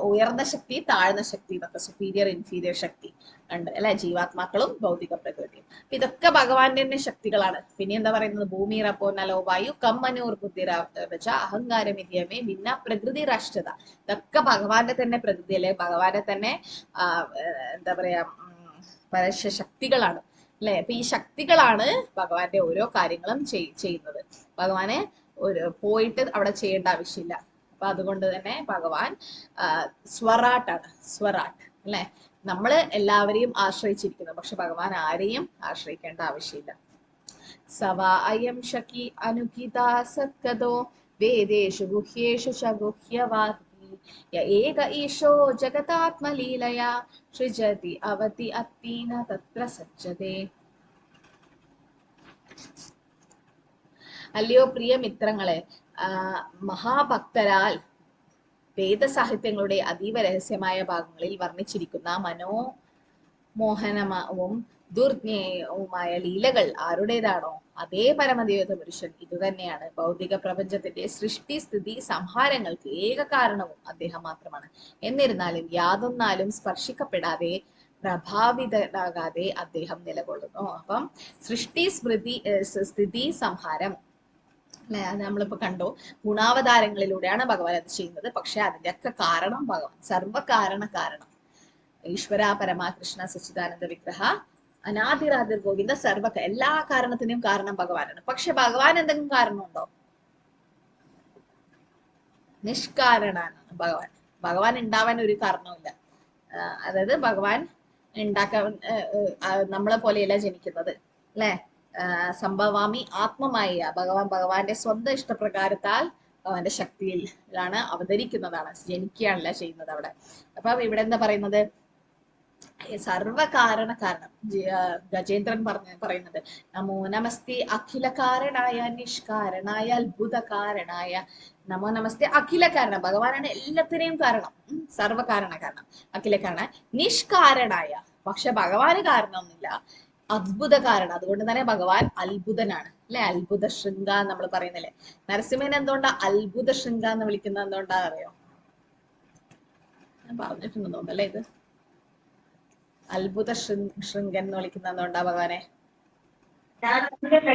ഉയർന്ന ശക്തി താഴ്ന്ന ശക്തി എന്നൊക്കെ സുപ്പീരിയർ ഇൻഫീരിയർ ശക്തി ഉണ്ട് അല്ലെ. ജീവാത്മാക്കളും ഭൗതിക പ്രകൃതിയും. ഇതൊക്കെ ഭഗവാന്റെ തന്നെ ശക്തികളാണ്. പിന്നെ എന്താ പറയുന്നത്? ഭൂമി റപ്പോ നലോ വായു കമ്മനൂർ ബുദ്ധിരച്ച അഹങ്കാരമിതിയമേ ഭിന്ന പ്രകൃതി രാഷ്ട്രത. ഇതൊക്കെ ഭഗവാന്റെ തന്നെ പ്രകൃതി അല്ലെ, ഭഗവാന്റെ തന്നെ എന്താ പറയാ പരശക്തികളാണ് അല്ലെ. അപ്പൊ ഈ ശക്തികളാണ് ഭഗവാന്റെ ഓരോ കാര്യങ്ങളും ചെയ്യുന്നത്. ഭഗവാനെ പോയിട്ട് അവിടെ ചെയ്യേണ്ട ആവശ്യമില്ല. അപ്പൊ അതുകൊണ്ട് തന്നെ ഭഗവാൻ സ്വറാട്ടാണ്. സ്വറാട്ട് അല്ലെ. നമ്മള് എല്ലാവരെയും ആശ്രയിച്ചിരിക്കുന്നു, പക്ഷെ ഭഗവാൻ ആരെയും ആശ്രയിക്കേണ്ട ആവശ്യമില്ല. സവാ അയം ശകി അനുകിതാ സത്കദോ വേദേഷു ഗുഹ്യേഷു ച ഗുഹ്യവാദി ഏക ഈശോ ജഗതാത്മലീലയാ സൃജതി അവതി അത്തീന തത്ര സജ്ജതേ. അല്ലയോ പ്രിയ മിത്രങ്ങളെ, മഹാഭക്തരാൽ വേദസാഹിത്യങ്ങളുടെ അതീവ രഹസ്യമായ ഭാഗങ്ങളിൽ വർണ്ണിച്ചിരിക്കുന്ന മനോമോഹനവും ദുർജ്ഞേയവുമായ ലീലകൾ ആരുടേതാണോ അതേ പരമദേവത പുരുഷൻ ഇതുതന്നെയാണ്. ഭൗതിക പ്രപഞ്ചത്തിന്റെ സൃഷ്ടി സ്ഥിതി സംഹാരങ്ങൾക്ക് ഏക കാരണവും അദ്ദേഹം മാത്രമാണ്. എന്നിരുന്നാലും യാതൊന്നാലും സ്പർശിക്കപ്പെടാതെ പ്രഭാവിതനാകാതെ അദ്ദേഹം നിലകൊള്ളുന്നു. അപ്പം സൃഷ്ടി സ്ഥിതി സംഹാരം അല്ലെ, അത് നമ്മളിപ്പോ കണ്ടു. ഗുണാവതാരങ്ങളിലൂടെയാണ് ഭഗവാൻ അത് ചെയ്യുന്നത്. പക്ഷെ അതിന്റെ ഒക്കെ കാരണം ഭഗവാൻ സർവകാരണ കാരണം ഈശ്വര പരമാകൃഷ്ണ സച്ചിദാനന്ദ വിഗ്രഹ അനാദിരാദിർ ഗോവിന്ദ എല്ലാ കാരണത്തിനും കാരണം ഭഗവാനാണ്. പക്ഷെ ഭഗവാൻ എന്തെങ്കിലും കാരണമുണ്ടോ? നിഷ്കാരണാണ് ഭഗവാൻ. ഭഗവാൻ ഉണ്ടാവാൻ ഒരു കാരണവുമില്ല. അതായത് ഭഗവാൻ ഉണ്ടാക്കാൻ നമ്മളെ പോലെയല്ല ജനിക്കുന്നത് അല്ലെ. സംഭവാമി ആത്മമായ ഭഗവാന്റെ സ്വന്തം ഇഷ്ടപ്രകാരത്താൽ ഭഗവാന്റെ ശക്തിയിലാണ് അവതരിക്കുന്നതാണ്, ജനിക്കുകയാണല്ല ചെയ്യുന്നത് അവിടെ. അപ്പൊ ഇവിടെ എന്താ പറയുന്നത്? സർവകാരണ കാരണം. ഗജേന്ദ്രൻ പറയുന്നത് നമോ നമസ്തേ അഖില കാരണായ നിഷ്കാരണായ അത്ഭുത കാരണായ. നമോ നമസ്തേ അഖില കാരണം. ഭഗവാനാണ് എല്ലാത്തിനെയും കാരണം, സർവകാരണ കാരണം, അഖില കാരണ. നിഷ്കാരണായ, പക്ഷെ ഭഗവാന് കാരണമൊന്നുമില്ല, അത്ഭുത കാരണം. അതുകൊണ്ട് തന്നെ ഭഗവാൻ അത്ഭുതനാണ് അല്ലെ. അത്ഭുത ശൃംഗ നമ്മൾ പറയുന്നില്ലേ. നരസിംഹൻ എന്തുകൊണ്ടാ അത്ഭുത ശൃംഗ എന്ന് വിളിക്കുന്നത്? എന്തുകൊണ്ടാ അറിയോ? ഞാൻ പറഞ്ഞിട്ടുണ്ടെന്ന് അല്ലേ ഇത്. അത്ഭുത ശൃംഗൻ എന്ന് വിളിക്കുന്നത് എന്തുകൊണ്ടാ ഭഗവാനെ?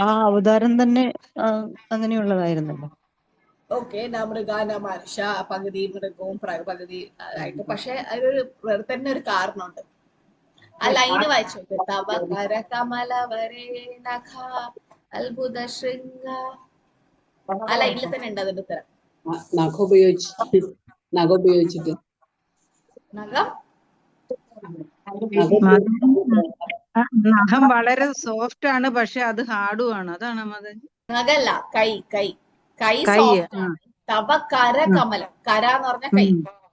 ആ അവതാരം തന്നെ അങ്ങനെയുള്ളതായിരുന്നല്ലോ. ഓക്കെ, മൃഗാന മനുഷ്യ, പകുതി മൃഗവും പകുതി ആയിട്ട്. പക്ഷെ അതൊരു വേറെ തന്നെ ഒരു കാരണമുണ്ട്. ആ ലൈന് വായിച്ചു നോക്ക്. തവ കര കമല വരേ നഖ അത്ഭുത ശൃംഗ. ആ ലൈനിൽ തന്നെ ഉണ്ട് അതിന്റെ ഉത്തരം. നഖം ഉപയോഗിച്ചിട്ട് നഖം നഖം വളരെ സോഫ്റ്റ് ആണ്, പക്ഷെ അത് ഹാർഡും ആണ്. അതാണ് നഖല്ല, കൈ കൈ കൈ സോഫ്റ്റ് ആണ്. തവ കര കമലം. കര എന്ന് പറഞ്ഞ കൈ.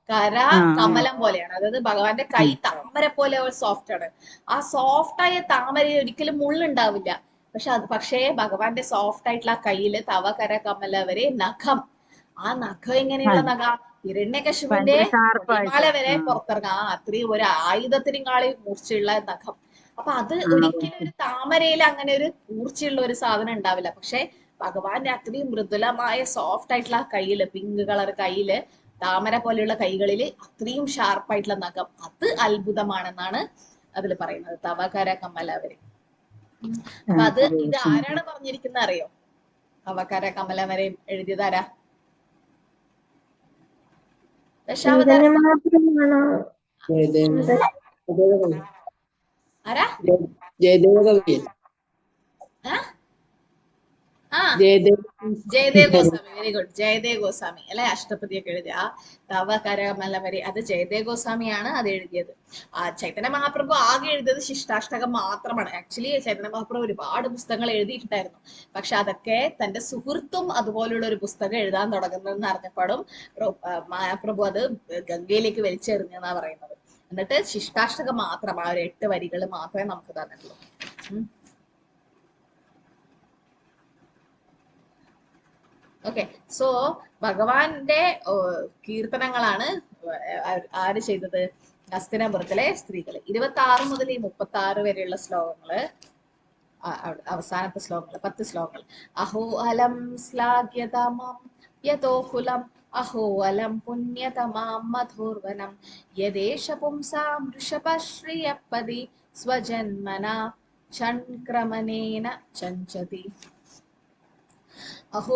കര കമലം പോലെയാണ്. അതായത് ഭഗവാന്റെ കൈ താമര പോലെ സോഫ്റ്റ് ആണ്. ആ സോഫ്റ്റ് ആയ താമരയിൽ ഒരിക്കലും മുള്ളുണ്ടാവില്ല. പക്ഷേ ഭഗവാന്റെ സോഫ്റ്റ് ആയിട്ടുള്ള ആ കയ്യില് തവ കര കമല വരെ നഖം. ആ നഖം എങ്ങനെയുള്ള നഖ? ഹിരണ്യകശിപുവിന്റെ മാല വരെ പുറത്തിറങ്ങാം. അത്രയും ഒരു ആയുധത്തിനും കാളി മൂർച്ചയുള്ള നഖം. അപ്പൊ അത് ഒരിക്കലും ഒരു താമരയിൽ അങ്ങനെ ഒരു മൂർച്ചയുള്ള ഒരു സാധനം ഉണ്ടാവില്ല. പക്ഷെ ഭഗവാന്റെ അത്രയും മൃദുലമായ സോഫ്റ്റ് ആയിട്ടുള്ള കയ്യില്, പിങ്ക് കളർ കയ്യില്, താമര പോലെയുള്ള കൈകളില് അത്രയും ഷാർപ്പായിട്ടുള്ള നഖം, അത് അത്ഭുതമാണെന്നാണ് അതിൽ പറയുന്നത്. തവകര കമലവരെ. അപ്പൊ അത് ഇത് ആരാണ് പറഞ്ഞിരിക്കുന്നത് അറിയോ? തവകര കമലവരെ എഴുതിയതാരാ? ദശാവതാരം. ആരാ? ജയദേവ കവി. ആ ജയദേവ് ജയദേവ് ഗോസ്വാമി, വെരി ഗുഡ്. ജയദേവ് ഗോസ്വാമി അല്ലെ അഷ്ടപതിയൊക്കെ എഴുതിയ ആ തവ കരമലവരി, അത് ജയദേവ് ഗോസ്വാമിയാണ് അത് എഴുതിയത്. ചൈതന്യ മഹാപ്രഭു ആകെ എഴുതിയത് ശിഷ്ടാഷ്ടകം മാത്രമാണ്. ആക്ച്വലി ചൈതന്യ മഹാപ്രഭു ഒരുപാട് പുസ്തകങ്ങൾ എഴുതിയിട്ടുണ്ടായിരുന്നു. പക്ഷെ അതൊക്കെ തന്റെ സുഹൃത്തും അതുപോലുള്ള ഒരു പുസ്തകം എഴുതാൻ തുടങ്ങുന്നതെന്ന് അറിഞ്ഞപ്പോഴും മഹാപ്രഭു അത് ഗംഗയിലേക്ക് വലിച്ചെറിഞ്ഞെന്നാ പറയുന്നത്. എന്നിട്ട് ശിഷ്ടാഷ്ടകം മാത്രം ആ ഒരു 8 വരികൾ മാത്രമേ നമുക്ക് തന്നിട്ടുള്ളൂ. ഓക്കെ, സോ ഭഗവാന്റെ കീർത്തനങ്ങളാണ് ആര് ചെയ്തത്? ഹസ്തിനാപുരത്തിലെ സ്ത്രീകൾ. 26 മുതൽ 36 വരെയുള്ള ശ്ലോകങ്ങള്, അവസാനത്തെ ശ്ലോകങ്ങൾ 10 ശ്ലോകങ്ങൾ. അഹോ അലം ശ്ലാഘ്യതമം യതോകുലം അഹോ അലം പുണ്യതമാം മധുർവനം യദേശ പുംസാം ഋഷഭശ്രിയപ്പതി സ്വജന്മന ചൻക്രമനേന ചഞ്ചതി. അഹോ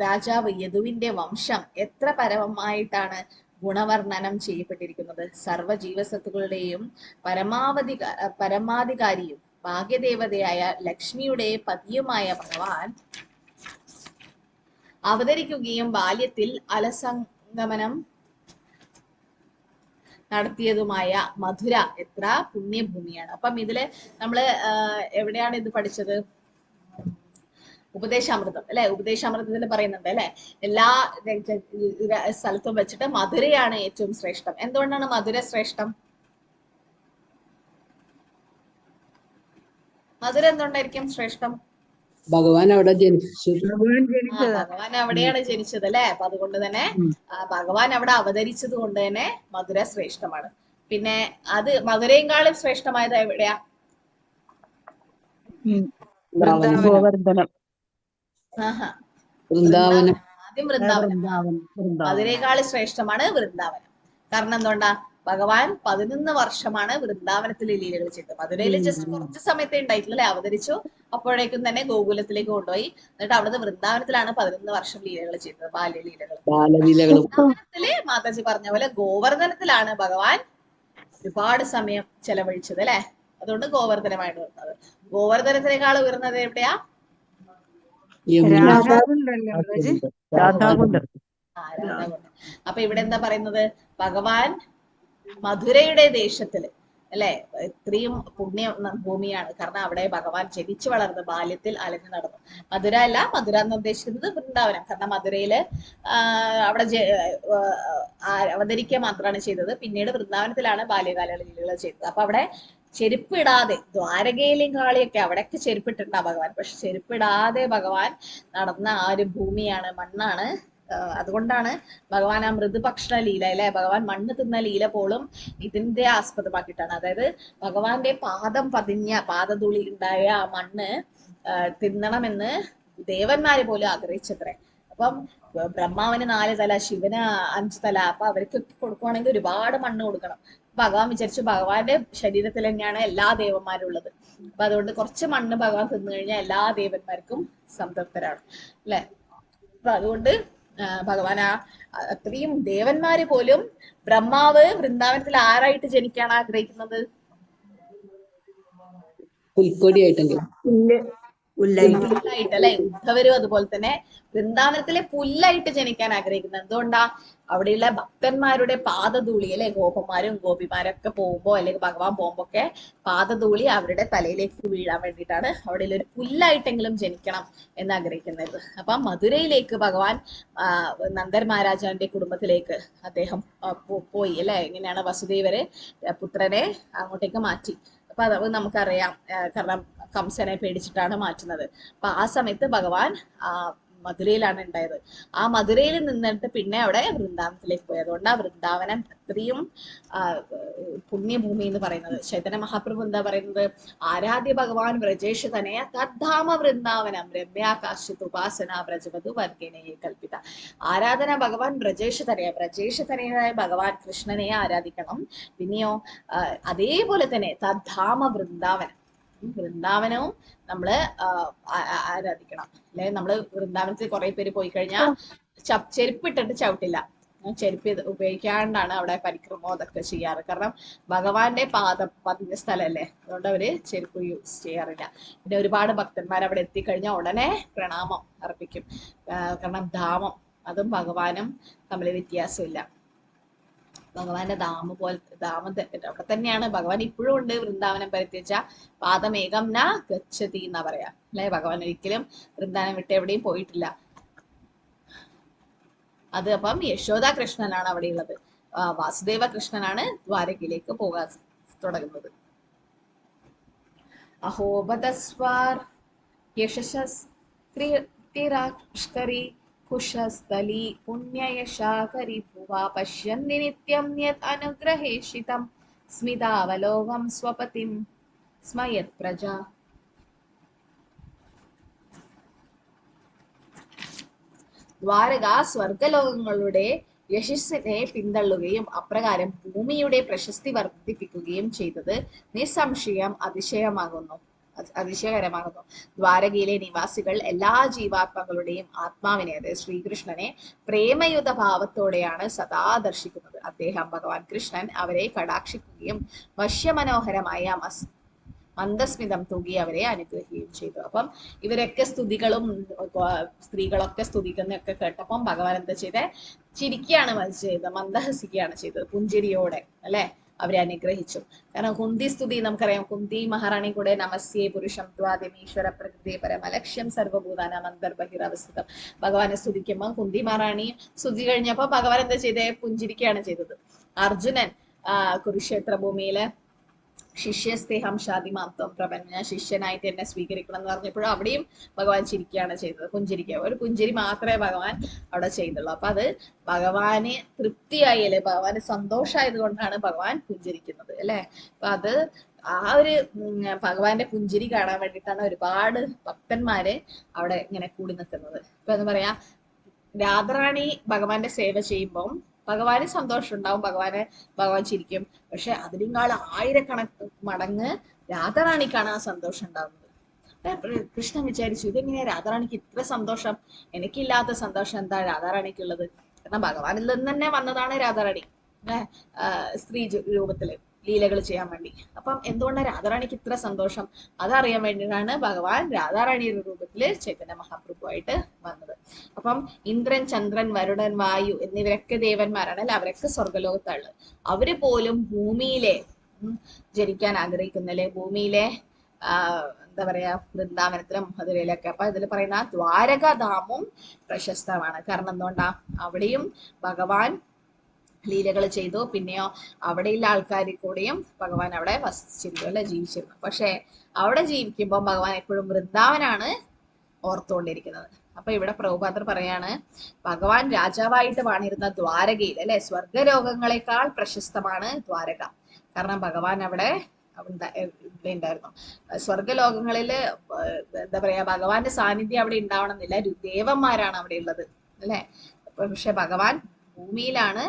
രാജാവ് യദുവിന്റെ വംശം എത്ര പരമമായിട്ടാണ് ഗുണവർണ്ണനം ചെയ്യപ്പെട്ടിരിക്കുന്നത്. സർവ്വ ജീവസത്തുക്കളുടെയും പരമാധികാരിയും ഭാഗ്യദേവതയായ ലക്ഷ്മിയുടെ പതിയുമായ ഭഗവാൻ അവതരിക്കുകയും ബാല്യത്തിൽ അലസംഗമനം നടത്തിയതുമായ മധുര എത്ര പുണ്യഭൂമിയാണ്. അപ്പം ഇതില് നമ്മള് എവിടെയാണ് ഇത് പഠിച്ചത്? ഉപദേശാമൃതം അല്ലെ. ഉപദേശാമൃതത്തിൽ പറയുന്നുണ്ട് അല്ലെ, എല്ലാ സ്ഥലത്തും വെച്ചിട്ട് മധുരയാണ് ഏറ്റവും ശ്രേഷ്ഠം. എന്തുകൊണ്ടാണ് മധുര ശ്രേഷ്ഠം? മധുര എന്തുകൊണ്ടായിരിക്കും ശ്രേഷ്ഠം? ഭഗവാൻ അവിടെ ജനിച്ചു. ഭഗവാൻ അവിടെയാണ് ജനിച്ചത് അല്ലെ. അപ്പൊ അതുകൊണ്ട് തന്നെ ഭഗവാൻ അവിടെ അവതരിച്ചത് കൊണ്ട് തന്നെ മധുര ശ്രേഷ്ഠമാണ്. പിന്നെ അത് മധുരയെക്കാളും ശ്രേഷ്ഠമായത് എവിടെയാ? ഗോവർദ്ധനം. വൃന്ദാവനം. ആദ്യം വൃന്ദാവനം. മധുരയെക്കാളും ശ്രേഷ്ഠമാണ് വൃന്ദാവനം. കാരണം എന്തുകൊണ്ടാ? ഭഗവാൻ 11 വർഷമാണ് വൃന്ദാവനത്തിൽ ലീലകൾ ചെയ്തത്. മധുരയിൽ ജസ്റ്റ് കുറച്ച് സമയത്തേ ഉണ്ടായിട്ടുള്ളൂ അല്ലെ. അവതരിച്ചു, അപ്പോഴേക്കും തന്നെ ഗോകുലത്തിലേക്ക് കൊണ്ടുപോയി. എന്നിട്ട് അവിടുന്ന് വൃന്ദാവനത്തിലാണ് 11 വർഷം ലീലകൾ ചെയ്തത്, ബാല്യലീലകൾ. വൃന്ദാവനത്തില് മാതാജി പറഞ്ഞ പോലെ ഗോവർദ്ധനത്തിലാണ് ഭഗവാൻ ഒരുപാട് സമയം ചെലവഴിച്ചത് അല്ലെ. അതുകൊണ്ട് ഗോവർദ്ധനമായിട്ട് വരുന്നത്. ഗോവർദ്ധനത്തിനേക്കാൾ ഉയർന്നത് എവിടെയാ? അപ്പൊ ഇവിടെ എന്താ പറയുന്നത്? ഭഗവാൻ മധുരയുടെ ദേശത്തില് അല്ലെ, ഇത്രയും പുണ്യ ഭൂമിയാണ്. കാരണം അവിടെ ഭഗവാൻ ജനിച്ചു വളർന്ന് ബാല്യത്തിൽ അലഞ്ഞു നടന്നു. മധുര അല്ല, മധുര എന്ന് ഉദ്ദേശിക്കുന്നത് വൃന്ദാവനം. കാരണം മധുരയില് അവിടെ അവതരിക്കുക മാത്രമാണ് ചെയ്തത്. പിന്നീട് വൃന്ദാവനത്തിലാണ് ബാല്യകാല ലീലകൾ ചെയ്തത്. അപ്പൊ അവിടെ ചെരുപ്പിടാതെ, ദ്വാരകയിലെയും കാളിയൊക്കെ അവിടെയൊക്കെ ചെരുപ്പിട്ടുണ്ടാ ഭഗവാൻ. പക്ഷെ ചെരുപ്പിടാതെ ഭഗവാൻ നടന്ന ആ ഒരു ഭൂമിയാണ്, മണ്ണാണ്. അതുകൊണ്ടാണ് ഭഗവാൻ ആ മൃദുഭക്ഷണ ലീല അല്ലെ, ഭഗവാൻ മണ്ണ് തിന്ന ലീല പോലും ഇതിന്റെ ആസ്പദമാക്കിയിട്ടാണ്. അതായത് ഭഗവാന്റെ പാദം പതിഞ്ഞ പാദധൂളി ഉണ്ടായ ആ മണ്ണ് തിന്നണമെന്ന് ദേവന്മാര് പോലും ആഗ്രഹിച്ചത്രേ. അപ്പം ബ്രഹ്മാവിന് 4 തല, ശിവന് 5 തല. അപ്പൊ അവർക്കൊക്കെ കൊടുക്കുവാണെങ്കിൽ ഒരുപാട് മണ്ണ് കൊടുക്കണം. ഭഗവാൻ വിചാരിച്ചു ഭഗവാന്റെ ശരീരത്തിൽ തന്നെയാണ് എല്ലാ ദേവന്മാരും ഉള്ളത്. അപ്പൊ അതുകൊണ്ട് കുറച്ച് മണ്ണ് ഭഗവാൻ തിന്നു കഴിഞ്ഞാൽ എല്ലാ ദേവന്മാർക്കും സംതൃപ്തരാണ് അല്ലെ. അപ്പൊ അതുകൊണ്ട് ഭഗവാൻ അത്രയും ദേവന്മാര് പോലും, ബ്രഹ്മാവ് വൃന്ദാവനത്തിൽ ആരായിട്ട് ജനിക്കാണ് ആഗ്രഹിക്കുന്നത്? പുൽക്കൊടിയായിട്ടെങ്കിലും പുല്ലായിട്ട് അല്ലെ. ഉദ്ധവരും അതുപോലെ തന്നെ വൃന്ദാവനത്തിലെ പുല്ലായിട്ട് ജനിക്കാൻ ആഗ്രഹിക്കുന്നത്. എന്തുകൊണ്ടാ? അവിടെയുള്ള ഭക്തന്മാരുടെ പാദധൂളി അല്ലെ, ഗോപന്മാരും ഗോപിമാരൊക്കെ പോകുമ്പോ അല്ലെങ്കിൽ ഭഗവാൻ പോകുമ്പോ ഒക്കെ പാദധൂളി അവരുടെ തലയിലേക്ക് വീഴാൻ വേണ്ടിയിട്ടാണ് അവിടെയുള്ള ഒരു പുല്ലായിട്ടെങ്കിലും ജനിക്കണം എന്ന് ആഗ്രഹിക്കുന്നത്. അപ്പൊ മധുരയിലേക്ക് ഭഗവാൻ നന്ദൻ മഹാരാജാവിന്റെ കുടുംബത്തിലേക്ക് അദ്ദേഹം പോയി അല്ലെ. എങ്ങനെയാണ് വസുദേവര് പുത്രനെ അങ്ങോട്ടേക്ക് മാറ്റി. അപ്പൊ അത് നമുക്കറിയാം, കാരണം കംസനെ പേടിച്ചിട്ടാണ് മാറ്റുന്നത്. അപ്പൊ ആ സമയത്ത് ഭഗവാൻ മധുരയിലാണ് ഉണ്ടായത്. ആ മധുരയിൽ നിന്നിട്ട് പിന്നെ അവിടെ വൃന്ദാവനത്തിലേക്ക് പോയി. അതുകൊണ്ട് ആ വൃന്ദാവനം അത്രയും പുണ്യഭൂമി എന്ന് പറയുന്നത്. ചൈതന്യ മഹാപ്രഭു എന്താ പറയുന്നത്? ആരാധ്യ ഭഗവാൻ വ്രജേഷ് തനയ തദ്ധാമ വൃന്ദാവനം രമ്യാകാശിത് ഉപാസന വ്രജവധു വർഗേനയെ കൽപ്പിത. ആരാധന ഭഗവാൻ വ്രജേഷ് തനയ, വ്രജേഷ് തനയായ ഭഗവാൻ കൃഷ്ണനെ ആരാധിക്കണം. പിന്നെയോ അതേപോലെ തന്നെ തദ്ധാമ വൃന്ദാവനം, വൃന്ദാവനവും നമ്മള് ആരാധിക്കണം അല്ലെ. നമ്മള് വൃന്ദാവനത്തിൽ കുറെ പേര് പോയി കഴിഞ്ഞാൽ ചെരുപ്പിട്ടിട്ട് ചവിട്ടില്ല. ചെരുപ്പ് ഉപയോഗിക്കാണ്ടാണ് അവിടെ പരിക്രമം അതൊക്കെ ചെയ്യാറ്. കാരണം ഭഗവാന്റെ പാദം പതിഞ്ഞ സ്ഥലമല്ലേ, അതുകൊണ്ട് അവര് ചെരുപ്പ് യൂസ് ചെയ്യാറില്ല. പിന്നെ ഒരുപാട് ഭക്തന്മാർ അവിടെ എത്തിക്കഴിഞ്ഞാൽ ഉടനെ പ്രണാമം അർപ്പിക്കും. കാരണം ധാമം, അതും ഭഗവാനും തമ്മിൽ വ്യത്യാസമില്ല. ഭഗവാന്റെ ധാമം അവിടെ തന്നെയാണ്. ഭഗവാൻ ഇപ്പോഴും ഉണ്ട്. വൃന്ദാവനം പരിത്യജ പാദമേകം ന ഗച്ഛതി എന്നാ പറയാ അല്ലെ. ഭഗവാൻ ഒരിക്കലും വൃന്ദാവനം വിട്ട് എവിടെയും പോയിട്ടില്ല. അത് അപ്പം യശോദ കൃഷ്ണനാണ് അവിടെ ഉള്ളത്. വാസുദേവ കൃഷ്ണനാണ് ദ്വാരകയിലേക്ക് പോകാൻ തുടങ്ങുന്നത്. അഹോബദസ്വാർ യശസ് ത്രിരാഷ്കരി കുശസ്ഥലി പുണ്യയശാകരി ഭുവാ പശ്യന്തി നിത്യം യത് അനുഗ്രഹേഷിതം സ്മിതാവലോകം സ്വപതിം സ്മയത് പ്രജ. ദ്വാരക സ്വർഗലോകങ്ങളുടെ യശസ്സിനെ പിന്തള്ളുകയും അപ്രകാരം ഭൂമിയുടെ പ്രശസ്തി വർദ്ധിപ്പിക്കുകയും ചെയ്തത് നിസ്സംശയം അതിശയകരമാകുന്നു. ദ്വാരകയിലെ നിവാസികൾ എല്ലാ ജീവാത്മകളുടെയും ആത്മാവിനെ, അതായത് ശ്രീകൃഷ്ണനെ പ്രേമയുത ഭാവത്തോടെയാണ് സദാ ദർശിക്കുന്നത്. അദ്ദേഹം ഭഗവാൻ കൃഷ്ണൻ അവരെ കടാക്ഷിക്കുകയും വശ്യമനോഹരമായ മന്ദസ്മിതം തൂകി അവരെ അനുഗ്രഹിക്കുകയും ചെയ്തു. അപ്പം ഇവരൊക്കെ സ്തുതികളും സ്ത്രീകളൊക്കെ സ്തുതിക്കുന്നൊക്കെ കേട്ടപ്പം ഭഗവാൻ എന്താ ചെയ്തത്? ചിരിക്കുകയാണ് ചെയ്തത്, മന്ദഹസിക്കുകയാണ് ചെയ്തത്, പുഞ്ചിരിയോടെ അല്ലെ അവരെ അനുഗ്രഹിച്ചു. കാരണം കുന്തി സ്തുതി നമുക്കറിയാം. കുന്തി മഹാറാണി കൂടെ നമസ്യേ പുരുഷം ത്വാദിമീശ്വര പ്രകൃതി പരമലക്ഷ്യം സർവഭൂതാനാം അന്തർബഹിരവസ്ഥിതം ഭഗവാനെ സ്തുതിക്കുമ്പോൾ കുന്തി മഹാറാണി സ്തുതി കഴിഞ്ഞപ്പോ ഭഗവാൻ എന്താ ചെയ്തേ? പുഞ്ചിരിക്കുകയാണ് ചെയ്തത്. അർജുനൻ കുരുക്ഷേത്ര ഭൂമിയില് ശിഷ്യസ്തേഹം ഷാദിമാത്വം പ്രപന്ന, ശിഷ്യനായിട്ട് എന്നെ സ്വീകരിക്കണം എന്ന് പറഞ്ഞപ്പോഴും അവിടെയും ഭഗവാൻ ചിരിക്കുകയാണ് ചെയ്തത്, പുഞ്ചിരിക്കുക. ഒരു പുഞ്ചിരി മാത്രമേ ഭഗവാൻ അവിടെ ചെയ്തുള്ളൂ. അപ്പൊ അത് ഭഗവാന് തൃപ്തിയായല്ലേ, ഭഗവാന് സന്തോഷമായത് കൊണ്ടാണ് ഭഗവാൻ പുഞ്ചിരിക്കുന്നത് അല്ലെ. അപ്പൊ അത് ആ ഒരു ഭഗവാന്റെ പുഞ്ചിരി കാണാൻ വേണ്ടിയിട്ടാണ് ഒരുപാട് ഭക്തന്മാര് അവിടെ ഇങ്ങനെ കൂടി നിൽക്കുന്നത്. ഇപ്പൊ എന്താ പറയാ, രാധാറാണി ഭഗവാന്റെ സേവ ചെയ്യുമ്പം ഭഗവാന് സന്തോഷം ഉണ്ടാവും, ഭഗവാൻ ചിരിക്കും. പക്ഷെ അതിനേക്കാൾ 1000 മടങ്ങ് രാധാറാണിക്കാണ് ആ സന്തോഷം ഉണ്ടാവുന്നത്. കൃഷ്ണൻ വിചാരിച്ചു, ഇതെങ്ങനെയാ രാധാറാണിക്ക് ഇത്ര സന്തോഷം? എനിക്കില്ലാത്ത സന്തോഷം എന്താ രാധാറാണിക്കുള്ളത്? കാരണം ഭഗവാനിൽ നിന്ന് തന്നെ വന്നതാണ് രാധാറാണി സ്ത്രീ രൂപത്തില് ലീലകൾ ചെയ്യാൻ വേണ്ടി. അപ്പം എന്തുകൊണ്ടാണ് രാധാറാണിക്ക് ഇത്ര സന്തോഷം? അതറിയാൻ വേണ്ടിയിട്ടാണ് ഭഗവാൻ രാധാറാണിയുടെ രൂപത്തില് ചൈതന്യ മഹാപ്രഭുവായിട്ട് വന്നത്. അപ്പം ഇന്ദ്രൻ, ചന്ദ്രൻ, വരുണൻ, വായു എന്നിവരൊക്കെ ദേവന്മാരാണ് അല്ലെ. അവരൊക്കെ സ്വർഗലോകത്താണ്. അവര് പോലും ഭൂമിയിലെ ജനിക്കാൻ ആഗ്രഹിക്കുന്നല്ലേ, ഭൂമിയിലെ എന്താ പറയാ വൃന്ദാവനത്തിലും മധുരയിലൊക്കെ. അപ്പൊ ഇതിൽ പറയുന്ന ദ്വാരകാധാമും പ്രശസ്തമാണ്. കാരണം എന്തുകൊണ്ടാ? അവിടെയും ഭഗവാൻ ലീലകൾ ചെയ്തു. പിന്നെയോ അവിടെയുള്ള ആൾക്കാരിൽ കൂടെയും ഭഗവാൻ അവിടെ വസിച്ചിരുന്നു അല്ലെ, ജീവിച്ചിരുന്നു. പക്ഷെ അവിടെ ജീവിക്കുമ്പോൾ ഭഗവാൻ എപ്പോഴും വൃന്ദാവനാണ് ഓർത്തുകൊണ്ടിരിക്കുന്നത്. അപ്പൊ ഇവിടെ പ്രഭുപാദർ പറയാണ്, ഭഗവാൻ രാജാവായിട്ട് വാണിരുന്ന ദ്വാരകയിൽ അല്ലെ, സ്വർഗലോകങ്ങളെക്കാൾ പ്രശസ്തമാണ് ദ്വാരക. കാരണം ഭഗവാൻ അവിടെ ഉണ്ടായിരുന്നു. സ്വർഗലോകങ്ങളില് എന്താ പറയാ, ഭഗവാന്റെ സാന്നിധ്യം അവിടെ ഉണ്ടാവണമെന്നില്ല, ദേവന്മാരാണ് അവിടെ ഉള്ളത് അല്ലെ. പക്ഷെ ഭഗവാൻ ഭൂമിയിലാണ്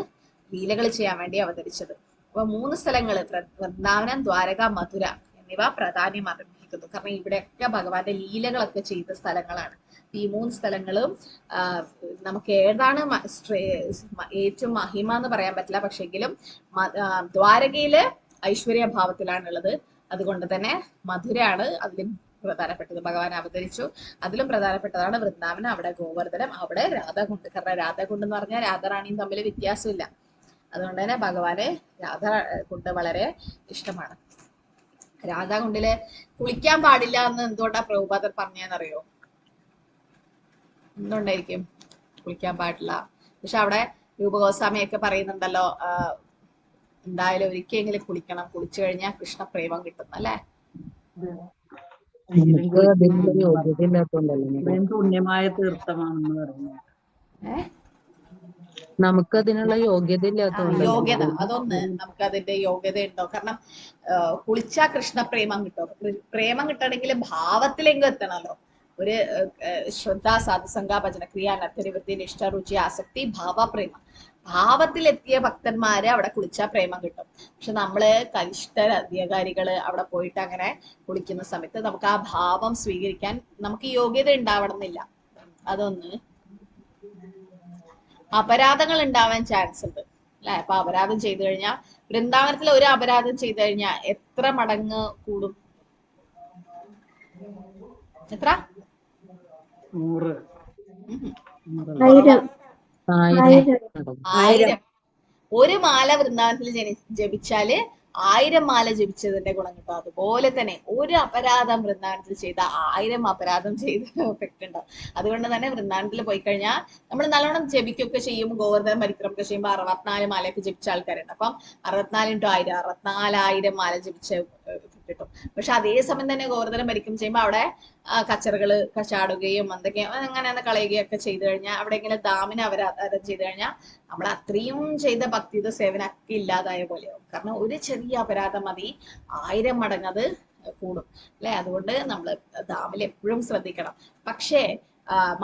ലീലകൾ ചെയ്യാൻ വേണ്ടി അവതരിച്ചത്. അപ്പൊ 3 സ്ഥലങ്ങള് വൃന്ദാവനം, ദ്വാരക, മധുര എന്നിവ പ്രാധാന്യം അർഹിക്കുന്നു. കാരണം ഇവിടെയൊക്കെ ഭഗവാന്റെ ലീലകളൊക്കെ ചെയ്ത സ്ഥലങ്ങളാണ്. ഈ 3 സ്ഥലങ്ങളും നമുക്ക് ഏതാണ് ഏറ്റവും മഹിമ എന്ന് പറയാൻ പറ്റില്ല. പക്ഷെങ്കിലും ദ്വാരകയില് ഐശ്വര്യ ഭാവത്തിലാണുള്ളത്. അതുകൊണ്ട് തന്നെ മധുരയാണ് അതിലും പ്രധാനപ്പെട്ടത്. ഭഗവാൻ അവതരിച്ചു. അതിലും പ്രധാനപ്പെട്ടതാണ് വൃന്ദാവനം. അവിടെ ഗോവർദ്ധനം, അവിടെ രാധാകുണ്ട്. കാരണം രാധാകുണ്ട് എന്ന് പറഞ്ഞാൽ രാധാറാണിയും തമ്മിൽ വ്യത്യാസമില്ല. അതുകൊണ്ട് തന്നെ ഭഗവാന് രാധാകുണ്ട് വളരെ ഇഷ്ടമാണ്. രാധാകുണ്ടില് കുളിക്കാൻ പാടില്ല എന്ന് എന്തുകൊണ്ടാ പ്രഭുപാദർ പറഞ്ഞതെന്നറിയോ? എന്തുകൊണ്ടായിരിക്കും കുളിക്കാൻ പാടില്ല? പക്ഷെ അവിടെ രൂപഗോസ്വാമിയൊക്കെ പറയുന്നുണ്ടല്ലോ, എന്തായാലും ഒരിക്കലെങ്കിലും കുളിക്കണം, കുളിച്ചു കഴിഞ്ഞാൽ കൃഷ്ണ പ്രേമം കിട്ടും അല്ലെ. നമുക്ക് അതിനുള്ള യോഗ്യത ഇല്ലാത്തോണ്ടല്ലേ, പുണ്യമായ തീർത്ഥമാണെന്ന് പറയുന്നത്. നമുക്ക് അതിനുള്ള യോഗ്യത ഇല്ലാത്തോണ്ടല്ലേ. യോഗ്യത, അതൊന്ന് നമുക്ക് അതിന്റെ യോഗ്യത ഉണ്ടോ? കാരണം കുളിച്ചാ കൃഷ്ണ പ്രേമം കിട്ടും. പ്രേമം കിട്ടണമെങ്കിൽ ഭാവത്തിലെങ്കിലും എത്തണമല്ലോ. ഒരു ശ്രദ്ധ, സാധുസംഗ, ഭജന, ക്രിയ, നർത്തനിവൃത്തി, നിഷ്ഠ, രുചി, ആസക്തി, ഭാവപ്രേമം. ഭാവത്തിലെത്തിയ ഭക്തന്മാര് അവിടെ കുളിച്ചാൽ പ്രേമം കിട്ടും. പക്ഷെ നമ്മള് കനിഷ്ഠ അധികാരികള് അവിടെ പോയിട്ട് അങ്ങനെ കുളിക്കുന്ന സമയത്ത് നമുക്ക് ആ ഭാവം സ്വീകരിക്കാൻ നമുക്ക് യോഗ്യത ഉണ്ടാവണം എന്നില്ല. അതൊന്ന്. അപരാധങ്ങൾ ഉണ്ടാവാൻ ചാൻസ് ഉണ്ട് അല്ലെ. അപ്പൊ അപരാധം ചെയ്തു കഴിഞ്ഞാൽ വൃന്ദാവനത്തിൽ ഒരു അപരാധം ചെയ്തു കഴിഞ്ഞാൽ എത്ര മടങ്ങ് കൂടും? എത്ര? 100. ആയിരം. 1000. ഒരു മാല വൃന്ദാവനത്തിൽ ജപിച്ചാല് 1000 മാല ജപിച്ചതിന്റെ ഗുണം കിട്ടും. അതുപോലെ തന്നെ ഒരു അപരാധം വൃന്ദാവനത്തിൽ ചെയ്ത 1000 അപരാധം ചെയ്ത എഫക്ട് ഉണ്ടാവും. അതുകൊണ്ട് തന്നെ വൃന്ദാവനത്തിൽ പോയി കഴിഞ്ഞാൽ നമ്മൾ നല്ലോണം ജപിക്കൊക്കെ ചെയ്യും. ഗോവർദ്ധന പരിക്രമൊക്കെ ചെയ്യുമ്പോൾ 64 മാലയൊക്കെ ജപിച്ച ആൾക്കാരുണ്ട്. അപ്പം 64 × 1000 64,000 മാല ജപിച്ച കിട്ടും. പക്ഷെ അതേസമയം തന്നെ ഗോവർദ്ധനം പരിക്രമം ചെയ്യുമ്പോൾ അവിടെ കച്ചറകള് ചാടുകയും എന്തൊക്കെയോ അങ്ങനെ കളയുകയൊക്കെ ചെയ്തു കഴിഞ്ഞാൽ അവിടെ ഇങ്ങനെ ദാമിനെ അപരാധം ചെയ്തു കഴിഞ്ഞാൽ നമ്മൾ അത്രയും ചെയ്ത ഭക്തിയുടെ സേവനം ഒക്കെ ഇല്ലാതായ പോലെയാവും. കാരണം ഒരു ചെറിയ അപരാധം മതി 1000 മടങ്ങ് അത് കൂടും അല്ലെ. അതുകൊണ്ട് നമ്മൾ ദാമിൽ എപ്പോഴും ശ്രദ്ധിക്കണം. പക്ഷേ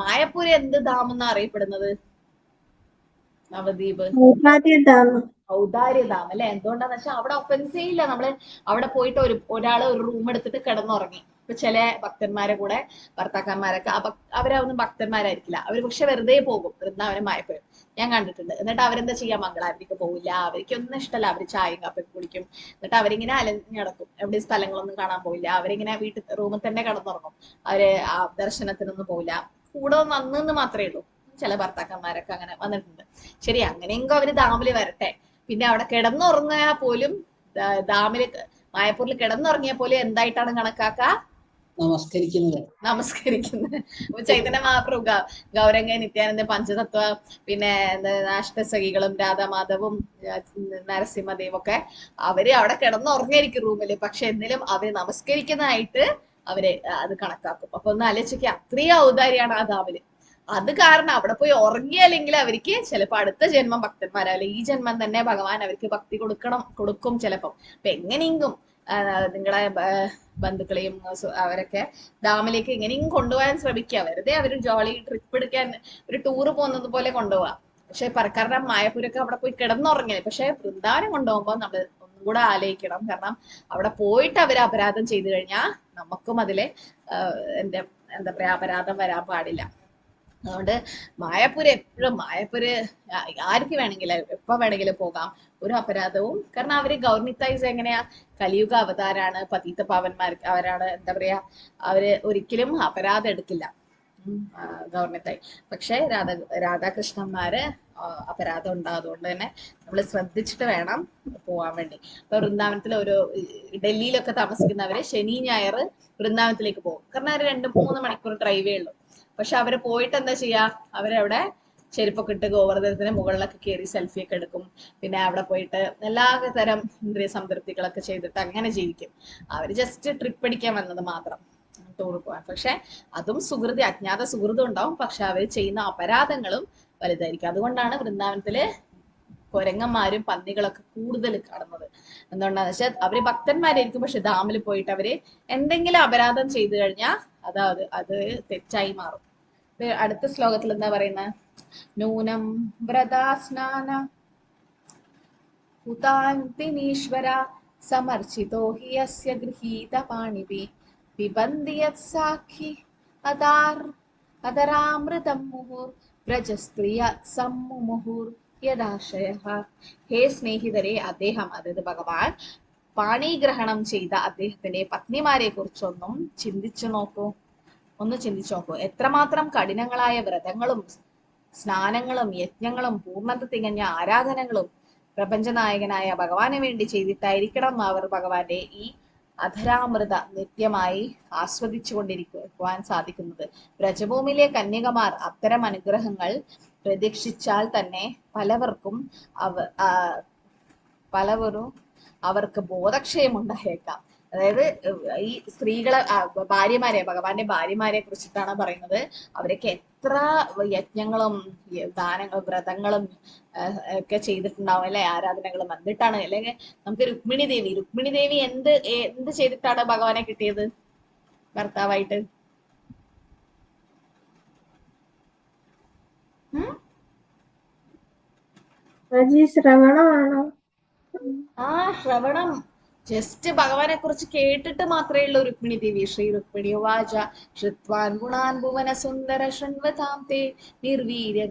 മായപ്പൂര് എന്ത് ഡാം എന്നാ അറിയപ്പെടുന്നത്? നവദ്വീപ് ഔദാര്യ ഡാം അല്ലെ. എന്തുകൊണ്ടാന്ന് വെച്ചാൽ അവിടെ ഒഫൻസേ ഇല്ല. നമ്മള് അവിടെ പോയിട്ട് ഒരാള് ഒരു റൂം എടുത്തിട്ട് കിടന്നുറങ്ങി. ഇപ്പൊ ചില ഭക്തന്മാരെ കൂടെ ഭർത്താക്കന്മാരൊക്കെ അവരൊന്നും ഭക്തന്മാരായിരിക്കില്ല. അവര് പക്ഷെ വെറുതെ പോകും വൃന്ദാവനം മായപ്പൂര്. ഞാൻ കണ്ടിട്ടുണ്ട്. എന്നിട്ട് അവരെന്താ ചെയ്യാ? മംഗളാരതിക്ക് പോവില്ല. അവർക്കൊന്നും ഇഷ്ടമല്ല. അവര് ചായയും കാപ്പിയൊക്കെ കുടിക്കും. എന്നിട്ട് അവരിങ്ങനെ അലഞ്ഞു നടക്കും. എവിടെ സ്ഥലങ്ങളൊന്നും കാണാൻ പോയില്ല. അവരിങ്ങനെ വീട്ടിൽ റൂമിൽ തന്നെ കിടന്നുറങ്ങും. അവര് ദർശനത്തിനൊന്നും പോവില്ല. കൂടെ വന്നെന്ന് മാത്രമേ ഉള്ളൂ. ചില ഭർത്താക്കന്മാരൊക്കെ അങ്ങനെ വന്നിട്ടുണ്ട്. ശരി, അങ്ങനെയെങ്കിലും അവര് ഡാമില് വരട്ടെ. പിന്നെ അവിടെ കിടന്നുറങ്ങിയാൽ പോലും ഡാമില് മായപ്പൂരിൽ കിടന്നുറങ്ങിയ പോലും എന്തായിട്ടാണ് കണക്കാക്ക? നമസ്കരിക്കുന്നത്. ചൈതന്യ മഹാപ്രഭു, ഗൗരംഗ, നിത്യാനന്ദ, പഞ്ചതത്വ, പിന്നെ അഷ്ടസഖികളും രാധാമാധവും നരസിംഹദേവും ഒക്കെ അവര് അവിടെ കിടന്നുറങ്ങിയിരിക്കും റൂമില്. പക്ഷെ എന്നിലും അവര് നമസ്കരിക്കുന്നതായിട്ട് അവര് അത് കണക്കാക്കും. അപ്പൊ ഒന്ന് ആലോചിക്കുക, അത്രയും ഔദാര്യാണ് ആ ഡാമില്. അത് കാരണം അവിടെ പോയി ഉറങ്ങിയാലെങ്കിൽ അവർക്ക് ചിലപ്പോ അടുത്ത ജന്മം ഭക്തന്മാരാവില്ല. ഈ ജന്മം തന്നെ ഭഗവാൻ അവർക്ക് ഭക്തി കൊടുക്കും ചിലപ്പം. അപ്പൊ എങ്ങനെയെങ്കിലും നിങ്ങളെ ബന്ധുക്കളെയും അവരൊക്കെ ഡാമിലേക്ക് എങ്ങനെയും കൊണ്ടുപോകാൻ ശ്രമിക്കുക. വെറുതെ അവർ ജോളി ട്രിപ്പ് എടുക്കാൻ ഒരു ടൂറ് പോകുന്നത് പോലെ കൊണ്ടുപോവാ. പക്ഷെ കാരണം മായപ്പൂരൊക്കെ അവിടെ പോയി കിടന്നുറങ്ങിയത്. പക്ഷെ വൃന്ദാവനം കൊണ്ടുപോകുമ്പോൾ നമ്മൾ ഒന്നും കൂടെ ആലോചിക്കണം. കാരണം അവിടെ പോയിട്ട് അവർ അപരാധം ചെയ്തു കഴിഞ്ഞാൽ നമുക്കും അതിലെ എന്താ പറയാ അപരാധം വരാൻ പാടില്ല. അതുകൊണ്ട് മായപ്പൂര് എപ്പോഴും ആർക്ക് വേണമെങ്കിലും എപ്പോ വേണമെങ്കിലും പോകാം. ഒരു അപരാധവും. കാരണം അവര് ഗൗർനിത്തായിസ് എങ്ങനെയാ? കലിയുഗ അവതാരാണ്. പതീത പാവന്മാർക്ക് അവരാണ്. എന്താ പറയാ, അവര് ഒരിക്കലും അപരാധം എടുക്കില്ല ഗൗർനിത്തായി. പക്ഷെ രാധാകൃഷ്ണന്മാര് അപരാധം ഉണ്ടാകും. അതുകൊണ്ട് തന്നെ നമ്മൾ ശ്രദ്ധിച്ചിട്ട് വേണം പോവാൻ വേണ്ടി. ഇപ്പൊ വൃന്ദാവനത്തിൽ ഡൽഹിയിലൊക്കെ താമസിക്കുന്നവര് ശനി ഞായർ വൃന്ദാവനത്തിലേക്ക് പോകും. കാരണം അവർ 2-3 മണിക്കൂർ ഡ്രൈവേ ഉള്ളൂ. പക്ഷെ അവര് പോയിട്ട് എന്താ ചെയ്യാ? അവരവിടെ ചെരുപ്പൊക്കെ ഇട്ട് ഗോവർദ്ധനത്തിന് മുകളിലൊക്കെ കയറി സെൽഫി ഒക്കെ എടുക്കും. പിന്നെ അവിടെ പോയിട്ട് എല്ലാ തരം ഇന്ദ്രിയ സംതൃപ്തികളൊക്കെ ചെയ്തിട്ട് അങ്ങനെ ജീവിക്കും. അവര് ജസ്റ്റ് ട്രിപ്പ് അടിക്കാൻ വന്നത് മാത്രം, ടൂർ പോവാൻ. പക്ഷെ അതും സുഹൃതി, അജ്ഞാത സുഹൃതം ഉണ്ടാവും. പക്ഷെ അവര് ചെയ്യുന്ന അപരാധങ്ങളും വലുതായിരിക്കും. അതുകൊണ്ടാണ് വൃന്ദാവനത്തില് കുരങ്ങന്മാരും പന്നികളൊക്കെ കൂടുതൽ കാണുന്നത്. എന്തുകൊണ്ടാന്ന് വെച്ചാൽ അവര് ഭക്തന്മാരായിരിക്കും. പക്ഷെ ഡാമിൽ പോയിട്ട് അവര് എന്തെങ്കിലും അപരാധം ചെയ്തു കഴിഞ്ഞാൽ അത് തെറ്റായി മാറും. അടുത്ത ശ്ലോകത്തിൽ എന്താ പറയുന്നത്? നൂനം വ്രതാസ്നാന ഹുതാന്തിനീശ്വര സമർച്ചിതോ ഹി യസ്യ ഗൃഹീത പാണിഭി പിബന്തി യത് സാഖി അദരാമൃതം മുഹുർ വ്രജസ്ത്രീയ സമ്മുമുഹുർ യദാശയഃ. ഹേ സ്നേഹിതരെ, അദ്ദേഹം, അതായത് ഭഗവാൻ, പാണിഗ്രഹണം ചെയ്ത അദ്ദേഹത്തിന്റെ പത്നിമാരെ കുറിച്ചൊന്നും ചിന്തിച്ചു നോക്കൂ. ഒന്ന് ചിന്തിച്ചു നോക്കൂ. എത്രമാത്രം കഠിനങ്ങളായ വ്രതങ്ങളും സ്നാനങ്ങളും യജ്ഞങ്ങളും പൂർണ്ണത തികഞ്ഞ ആരാധനകളും പ്രപഞ്ചനായകനായ ഭഗവാന് വേണ്ടി ചെയ്തിട്ടായിരിക്കണം അവർ ഭഗവാന്റെ ഈ അധരാമൃത നിത്യമായി ആസ്വദിച്ചു കൊണ്ടിരിക്കുവാൻ സാധിക്കുന്നത്. വ്രജഭൂമിയിലെ കന്യകമാർ അത്തരം അനുഗ്രഹങ്ങൾ പ്രതീക്ഷിച്ചാൽ തന്നെ പലവരും അവർക്ക് ബോധക്ഷയം ഉണ്ടായേക്കാം. അതായത് ഈ സ്ത്രീകളെ, ഭഗവാന്റെ ഭാര്യമാരെ കുറിച്ചിട്ടാണ് പറയുന്നത്. അവരൊക്കെ എത്ര യജ്ഞങ്ങളും ദാനങ്ങളും വ്രതങ്ങളും ഒക്കെ ചെയ്തിട്ടുണ്ടാവും അല്ലെ, ആരാധനകളും. എന്നിട്ടാണ്, അല്ലെങ്കിൽ നമുക്ക് രുക്മിണി ദേവി എന്ത് ചെയ്തിട്ടാണ് ഭഗവാനെ കിട്ടിയത് ഭർത്താവായിട്ട്? ശ്രവണമാണോ? ശ്രവണം ജസ്റ്റ് ഭഗവാനെ കുറിച്ച് കേട്ടിട്ട് മാത്രമേ ഉള്ളൂ രുക്മിണി ദേവി. ശ്രീ രുക്മിണി വാച ശ്രുത്വാൻ ഗുണാൻ ഭുവന സുന്ദര ശൃണ്വതാം തേ നിർവീര്യ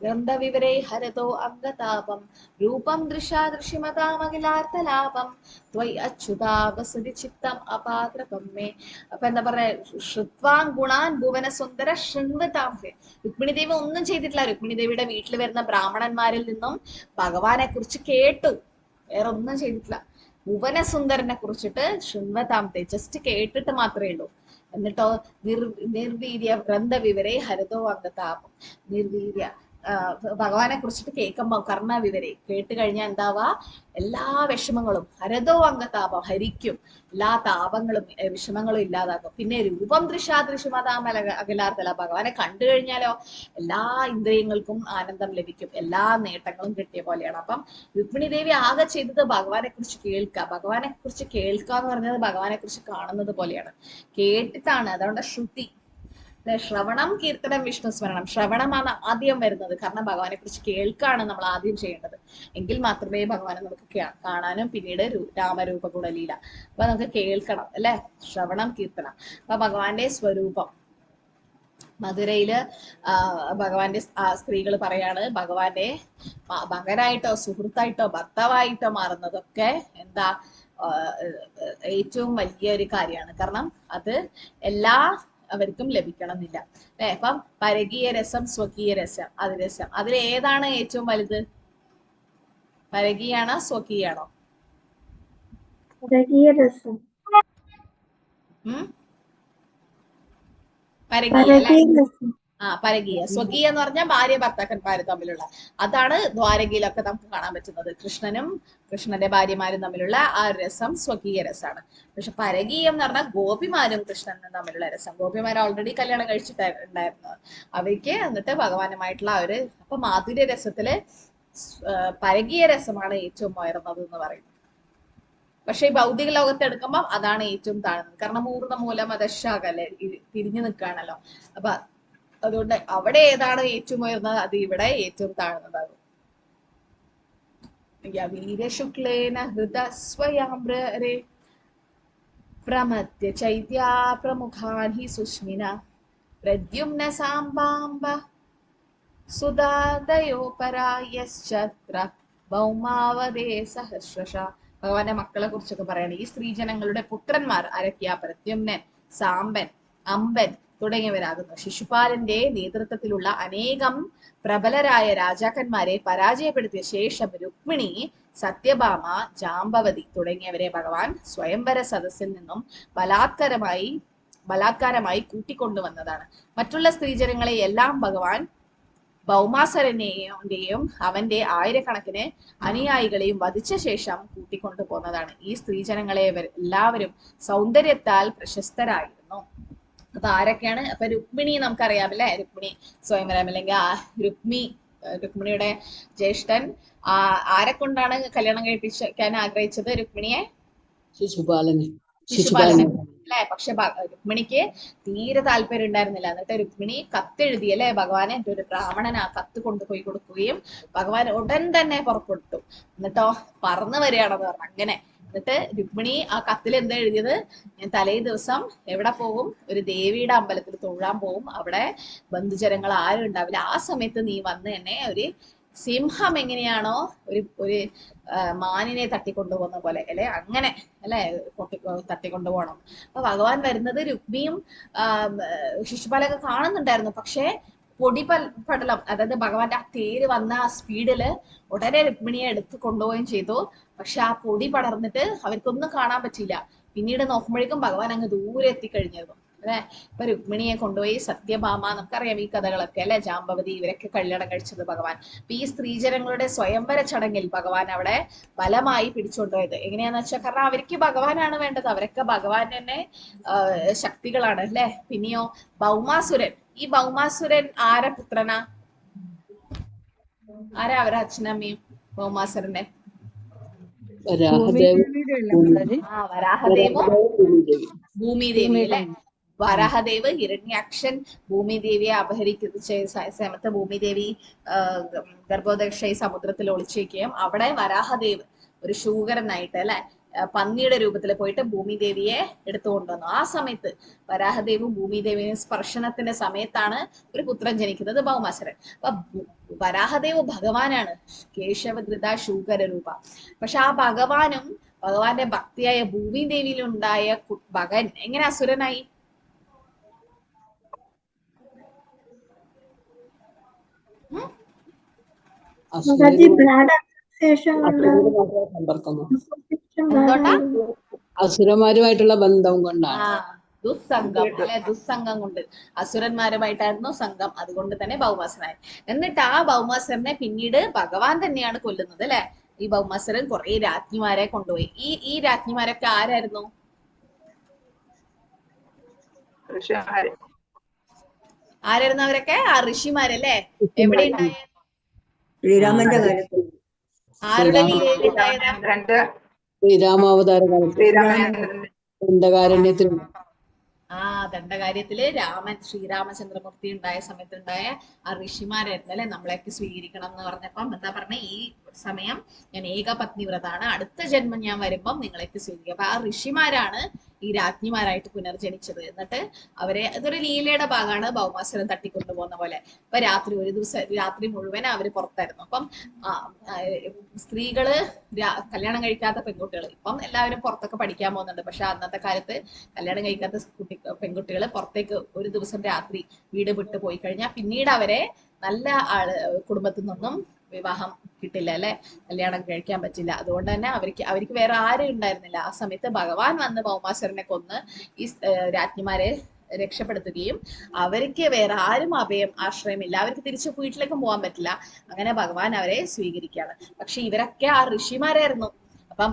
ഗ്രന്ഥ വിവരേ ഹരതോ അംഗതാപം രൂപം ദൃശാദൃശ്യമതാമഖിലാർത്ഥലാപം ത്വയ് അച്യുതാപസതി ചിത്തം അപാത്രപം മേ. അപ്പൊ എന്താ പറയാ, ശ്രുത്വാൻ ഗുണാൻ ഭുവന സുന്ദര ശൃണ്വതാം തേ. രുക്മിണി ദേവി ഒന്നും ചെയ്തിട്ടില്ല. രുക്മിണി ദേവിയുടെ വീട്ടിൽ വരുന്ന ബ്രാഹ്മണന്മാരിൽ നിന്നും ഭഗവാനെ കുറിച്ച് കേട്ടു, വേറെ ഒന്നും ചെയ്തിട്ടില്ല. ഭുവനസുന്ദരനെ കുറിച്ചിട്ട് ശൃണ്വതാമത്തെ ജസ്റ്റ് കേട്ടിട്ട് മാത്രമേ ഉള്ളൂ. എന്നിട്ടോ നിർവീര്യ വ്രന്ത വിവരേ ഹരിതോ അംഗതാപം. നിർവീര്യ ഭഗവാനെ കുറിച്ചിട്ട് കേൾക്കുമ്പോ കർണവിവരെ കേട്ട് കഴിഞ്ഞാൽ എന്താവാ, എല്ലാ വിഷമങ്ങളും ഹരതോ അംഗതാപം ഹരിക്കും, എല്ലാ താപങ്ങളും വിഷമങ്ങളും ഇല്ലാതാക്കും. പിന്നെ രൂപം ദൃശാദൃശ്യം അതാമല അകലാർത്തല, ഭഗവാനെ കണ്ടു കഴിഞ്ഞാലോ എല്ലാ ഇന്ദ്രിയങ്ങൾക്കും ആനന്ദം ലഭിക്കും, എല്ലാ നേട്ടങ്ങളും കിട്ടിയ പോലെയാണ്. അപ്പം രുക്മിണി ദേവി ആകെ ചെയ്തത് ഭഗവാനെ കുറിച്ച് കേൾക്കുക. ഭഗവാനെ കുറിച്ച് കേൾക്കുക എന്ന് പറഞ്ഞത് ഭഗവാനെ കുറിച്ച് കാണുന്നത് പോലെയാണ്, കേട്ടിട്ടാണ്. അതുകൊണ്ട് ശ്രുതി, ശ്രവണം കീർത്തനം വിഷ്ണു സ്മരണം. ശ്രവണമാണ് ആദ്യം വരുന്നത്, കാരണം ഭഗവാനെ കുറിച്ച് കേൾക്കാണ് നമ്മൾ ആദ്യം ചെയ്യേണ്ടത്. എങ്കിൽ മാത്രമേ ഭഗവാനെ നമുക്ക് കാണാനും പിന്നീട് രാമരൂപ ഗുണലീല അപ്പൊ നമുക്ക് കേൾക്കണം അല്ലെ. ശ്രവണം കീർത്തനം. അപ്പൊ ഭഗവാന്റെ സ്വരൂപം മധുരയില് ഭഗവാന്റെ സ്ത്രീകൾ പറയാണ്, ഭഗവാന്റെ മകനായിട്ടോ സുഹൃത്തായിട്ടോ ഭർത്താവായിട്ടോ മാറുന്നതൊക്കെ എന്താ ഏറ്റവും വലിയൊരു കാര്യമാണ്. കാരണം അത് എല്ലാ അവർക്കും ലഭിക്കണം എന്നില്ല അല്ലെ. അപ്പം പരകീയ രസം സ്വകീയ രസം അതിരസം, അതിൽ ഏതാണ് ഏറ്റവും വലുത്? പരകീയാണോ സ്വകീയാണോ? പരകീയ രസം. പരകീയ അല്ലെ. പരകീയ. സ്വകീയ എന്ന് പറഞ്ഞാൽ ഭാര്യ ഭർത്താക്കന്മാര് തമ്മിലുള്ള, അതാണ് ദ്വാരകയിലൊക്കെ നമുക്ക് കാണാൻ പറ്റുന്നത്. കൃഷ്ണന്റെ ഭാര്യമാരും തമ്മിലുള്ള ആ രസം സ്വകീയ രസമാണ്. പക്ഷെ പരകീയം എന്ന് പറഞ്ഞാൽ ഗോപിമാരും കൃഷ്ണനും തമ്മിലുള്ള രസം. ഗോപിമാർ ഓൾറെഡി കല്യാണം കഴിച്ചിട്ടുണ്ടായിരുന്നത്, അവയ്ക്ക് എന്നിട്ട് ഭഗവാനുമായിട്ടുള്ള ഒരു, അപ്പൊ മാധുര്യ രസത്തില് പരകീയ രസമാണ് ഏറ്റവും ഉയർന്നത് എന്ന് പറയുന്നത്. പക്ഷെ ഈ ഭൗതിക ലോകത്തെ എടുക്കുമ്പോൾ അതാണ് ഏറ്റവും താഴ്ന്നത്. കാരണം മൂർന്ന മൂലം അതശാകല്ലേ, തിരിഞ്ഞു നിൽക്കുകയാണല്ലോ. അപ്പൊ അതുകൊണ്ട് അവിടെ ഏതാണ് ഏറ്റവും ഉയർന്നത്, അത് ഇവിടെ ഏറ്റവും താഴ്ന്നതാകും. വീരശുക്ലേന ഹൃദ സ്വയാംബ്രേ പ്രമത്യ ചൈത്യാ പ്രമുഖാൻ ഹി സുഷ്മിന പ്രദ്യുമ്ന സാംബാംബ സുധാദയോപരായശ്ചത്ര ഭൗമാവതേ സഹസ്രശ. ഭഗവാന്റെ മക്കളെ കുറിച്ചൊക്കെ പറയാണ്. ഈ സ്ത്രീജനങ്ങളുടെ പുത്രന്മാർ ആരൊക്കെയാ? പ്രദ്യുമ്നൻ, സാമ്പൻ, അമ്പൻ തുടങ്ങിയവരാകുന്നു. ശിശുപാലന്റെ നേതൃത്വത്തിലുള്ള അനേകം പ്രബലരായ രാജാക്കന്മാരെ പരാജയപ്പെടുത്തിയ ശേഷം രുക്മിണി, സത്യഭാമ, ജാമ്പവതി തുടങ്ങിയവരെ ഭഗവാൻ സ്വയംവര സദസ്സിൽ നിന്നും ബലാത്കാരമായി കൂട്ടിക്കൊണ്ടുവന്നതാണ്. മറ്റുള്ള സ്ത്രീജനങ്ങളെ എല്ലാം ഭഗവാൻ ഭൗമാസുരനെയും അവന്റെ ആയിരക്കണക്കിന് അനുയായികളെയും വധിച്ച ശേഷം കൂട്ടിക്കൊണ്ടു പോന്നതാണ്. ഈ സ്ത്രീജനങ്ങളെ എല്ലാവരും സൗന്ദര്യത്താൽ പ്രശസ്തരായിരുന്നു. അപ്പൊ ആരൊക്കെയാണ്? അപ്പൊ രുക്മിണി നമുക്കറിയാം അല്ലെ. രുക്മിണി സ്വയംവരം അല്ലെങ്കിൽ രുക്മിണിയുടെ ജ്യേഷ്ഠൻ ആരെ കൊണ്ടാണ് കല്യാണം കഴിപ്പിക്കാൻ ആഗ്രഹിച്ചത്? രുക്മിണിയെ ശിശുപാലനെ അല്ലെ. പക്ഷെ രുക്മിണിക്ക് തീരെ താല്പര്യം ഉണ്ടായിരുന്നില്ല. എന്നിട്ട് രുക്മിണി കത്തെഴുതി അല്ലെ ഭഗവാനെ, എന്റെ ഒരു ബ്രാഹ്മണൻ ആ കത്ത് കൊണ്ടുപോയി കൊടുക്കുകയും ഭഗവാൻ ഉടൻ തന്നെ പുറപ്പെട്ടു. എന്നിട്ടോ പറന്നു വരികയാണെന്ന് പറഞ്ഞു. അങ്ങനെ എന്നിട്ട് രുക്മിണി ആ കത്തിൽ എന്താ എഴുതിയത്? ഞാൻ തലേ ദിവസം എവിടെ പോകും? ഒരു ദേവിയുടെ അമ്പലത്തിൽ തൊഴാൻ പോകും, അവിടെ ബന്ധുജനങ്ങൾ ആരും ഉണ്ടാവില്ല, ആ സമയത്ത് നീ വന്ന് എന്നെ ഒരു സിംഹം എങ്ങനെയാണോ ഒരു മാനിനെ തട്ടിക്കൊണ്ടുപോകുന്ന പോലെ അല്ലെ, അങ്ങനെ അല്ലെ തട്ടിക്കൊണ്ടുപോകണം. അപ്പൊ ഭഗവാൻ വരുന്നത് രുക്മിയും ശിശുപാലൊക്കെ കാണുന്നുണ്ടായിരുന്നു. പക്ഷെ പടലം, അതായത് ഭഗവാന്റെ ആ തേര് വന്ന ആ സ്പീഡില് ഉടനെ രുക്മിണിയെ എടുത്ത് കൊണ്ടുപോവുകയും ചെയ്തു. പക്ഷെ ആ പൊടി പടർന്നിട്ട് അവർക്കൊന്നും കാണാൻ പറ്റില്ല. പിന്നീട് നോക്കുമ്പോഴേക്കും ഭഗവാൻ അങ്ങ് ദൂരെ എത്തിക്കഴിഞ്ഞിരുന്നു അല്ലെ. ഇപ്പൊ രുക്മിണിയെ കൊണ്ടുപോയി സത്യഭാമ, നമുക്കറിയാം ഈ കഥകളൊക്കെ അല്ലെ, ജാമ്പവതി ഇവരൊക്കെ കല്യാണം കഴിച്ചത് ഭഗവാൻ. അപ്പൊ ഈ സ്ത്രീജനങ്ങളുടെ സ്വയംവര ചടങ്ങിൽ ഭഗവാൻ അവിടെ ബലമായി പിടിച്ചുകൊണ്ടുപോയത് എങ്ങനെയാന്ന് വെച്ചാൽ, കാരണം അവർക്ക് ഭഗവാനാണ് വേണ്ടത്, അവരൊക്കെ ഭഗവാൻ തന്നെ ശക്തികളാണ് അല്ലെ. പിന്നെയോ ഭൗമാസുരൻ, ഈ ഭൗമാസുരൻ ആരെ പുത്രനാ? ആരാ അവരെ അച്ഛനമ്മയും ഭൗമാസുരന്റെ? വരാഹദേവും ഭൂമിദേവി അല്ലെ. വരാഹദേവ് ഹിരണ്യാക്ഷൻ ഭൂമിദേവിയെ അപഹരിക്കുന്ന സമയത്ത് ഭൂമിദേവി ഗർഭോദക്ഷയി സമുദ്രത്തിൽ ഒളിച്ചേക്കുകയും അവിടെ വരാഹദേവ് ഒരു ശൂകരനായിട്ട് അല്ലെ പന്നിയുടെ രൂപത്തിൽ പോയിട്ട് ഭൂമിദേവിയെ എടുത്തുകൊണ്ടുവന്നു. ആ സമയത്ത് വരാഹദേവും ഭൂമിദേവിയും സ്പർശനത്തിന്റെ സമയത്താണ് ഒരു പുത്രൻ ജനിക്കുന്നത്, ഭൗമാസുരൻ. അപ്പൊ വരാഹദേവ് ഭഗവാനാണ്, കേശവധൃത ശൂകര രൂപ. പക്ഷെ ആ ഭഗവാനും ഭഗവാന്റെ ഭക്തിയായ ഭൂമിദേവിയിലുണ്ടായ മകൻ എങ്ങനെ അസുരനായി? മാതാജി ബാഡ് അസോസിയേഷൻ കൊണ്ട് എന്തോട്ടാ? അസുരന്മാരുമായിട്ടുള്ള ബന്ധം കൊണ്ടാണ്. ദുസ്സംഗം അല്ലെ, ദുസ്സംഗം കൊണ്ട് അസുരന്മാരുമായിട്ടായിരുന്നു സംഘം, അതുകൊണ്ട് തന്നെ ഭൗമാസുരനായി. എന്നിട്ട് ആ ഭൗമാസുരനെ പിന്നീട് ഭഗവാൻ തന്നെയാണ് കൊല്ലുന്നത് അല്ലെ. ഈ ഭൗമാസുരൻ കുറെ രാജ്ഞിമാരെ കൊണ്ടുപോയി. ഈ രാജ്ഞിമാരൊക്കെ ആരായിരുന്നു? ആരായിരുന്നു അവരൊക്കെ? ആ ഋഷിമാരല്ലേ. എവിടെ ഉണ്ടായ? ശ്രീരാമന്റെ കാലത്ത് ആരുടെ ലീലയിലുണ്ടായതാ? ശ്രീരാമാവതാര ദണ്ഡകാരണ്യത്തിൽ ദണ്ഡകാര്യത്തില് ശ്രീരാമചന്ദ്രമൂർത്തി ഉണ്ടായ സമയത്തുണ്ടായ ആ ഋഷിമാരായിരുന്നു അല്ലെ. നമ്മളെയൊക്കെ സ്വീകരിക്കണം എന്ന് പറഞ്ഞപ്പം എന്താ പറഞ്ഞ, ഈ സമയം ഞാൻ ഏകപത്നി വ്രതാണ്, അടുത്ത ജന്മം ഞാൻ വരുമ്പം നിങ്ങളെയൊക്കെ സ്വീകരിക്കും. അപ്പൊ ആ ഋഷിമാരാണ് ഈ രാജ്ഞിമാരായിട്ട് പുനർജനിച്ചത്. എന്നിട്ട് അവരെ, ഇതൊരു ലീലയുടെ ഭാഗമാണ്, ഭൗമാസുരൻ തട്ടിക്കൊണ്ടുപോകുന്ന പോലെ. അപ്പൊ ഒരു ദിവസം രാത്രി മുഴുവൻ അവര് പുറത്തായിരുന്നു. അപ്പം സ്ത്രീകള്, കല്യാണം കഴിക്കാത്ത പെൺകുട്ടികൾ, ഇപ്പം എല്ലാവരും പുറത്തൊക്കെ പഠിക്കാൻ പോകുന്നുണ്ട്. പക്ഷെ അന്നത്തെ കാലത്ത് കല്യാണം കഴിക്കാത്ത പെൺകുട്ടികൾ പുറത്തേക്ക് ഒരു ദിവസം രാത്രി വീട് വിട്ട് പോയി കഴിഞ്ഞാൽ പിന്നീട് അവരെ നല്ല കുടുംബത്തിൽ നിന്നും വിവാഹം കിട്ടില്ല അല്ലെ, കല്യാണം കഴിക്കാൻ പറ്റില്ല. അതുകൊണ്ട് തന്നെ അവർക്ക് വേറെ ആരും ഉണ്ടായിരുന്നില്ല. ആ സമയത്ത് ഭഗവാൻ വന്ന് ഭൗമാസുരനെ കൊന്ന് ഈ രാജ്ഞിമാരെ രക്ഷപ്പെടുത്തുകയും അവർക്ക് വേറെ ആരും ആശ്രയമില്ല, അവർക്ക് തിരിച്ച് വീട്ടിലേക്കും പോകാൻ പറ്റില്ല. അങ്ങനെ ഭഗവാൻ അവരെ സ്വീകരിക്കുകയാണ്. പക്ഷെ ഇവരൊക്കെ ആ ഋഷിമാരായിരുന്നു. അപ്പം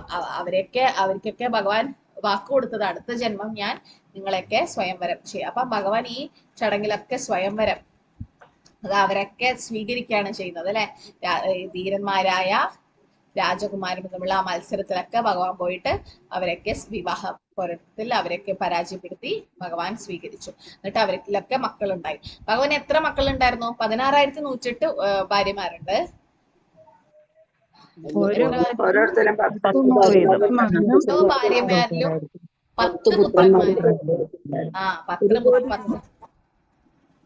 അവർക്കൊക്കെ ഭഗവാൻ വാക്ക് കൊടുത്തത്, അടുത്ത ജന്മം ഞാൻ നിങ്ങളെയൊക്കെ സ്വയംവരം ചെയ്യും. അപ്പം ഭഗവാൻ ഈ ചടങ്ങിലൊക്കെ സ്വയംവരം, അത് അവരൊക്കെ സ്വീകരിക്കുകയാണ് ചെയ്യുന്നത് അല്ലെ. ധീരന്മാരായ രാജകുമാരൻ തമ്മിലുള്ള ആ മത്സരത്തിലൊക്കെ ഭഗവാൻ പോയിട്ട് അവരൊക്കെ വിവാഹ പോരത്തിൽ അവരൊക്കെ പരാജയപ്പെടുത്തി ഭഗവാൻ സ്വീകരിച്ചു. എന്നിട്ട് അവർക്കൊക്കെ മക്കളുണ്ടായി. ഭഗവാൻ എത്ര മക്കളുണ്ടായിരുന്നു? 16,108 ഭാര്യമാരുണ്ട്. ഓരോരുത്തരും ഭാര്യമാരിലും 10 പുത്രന്മാര്.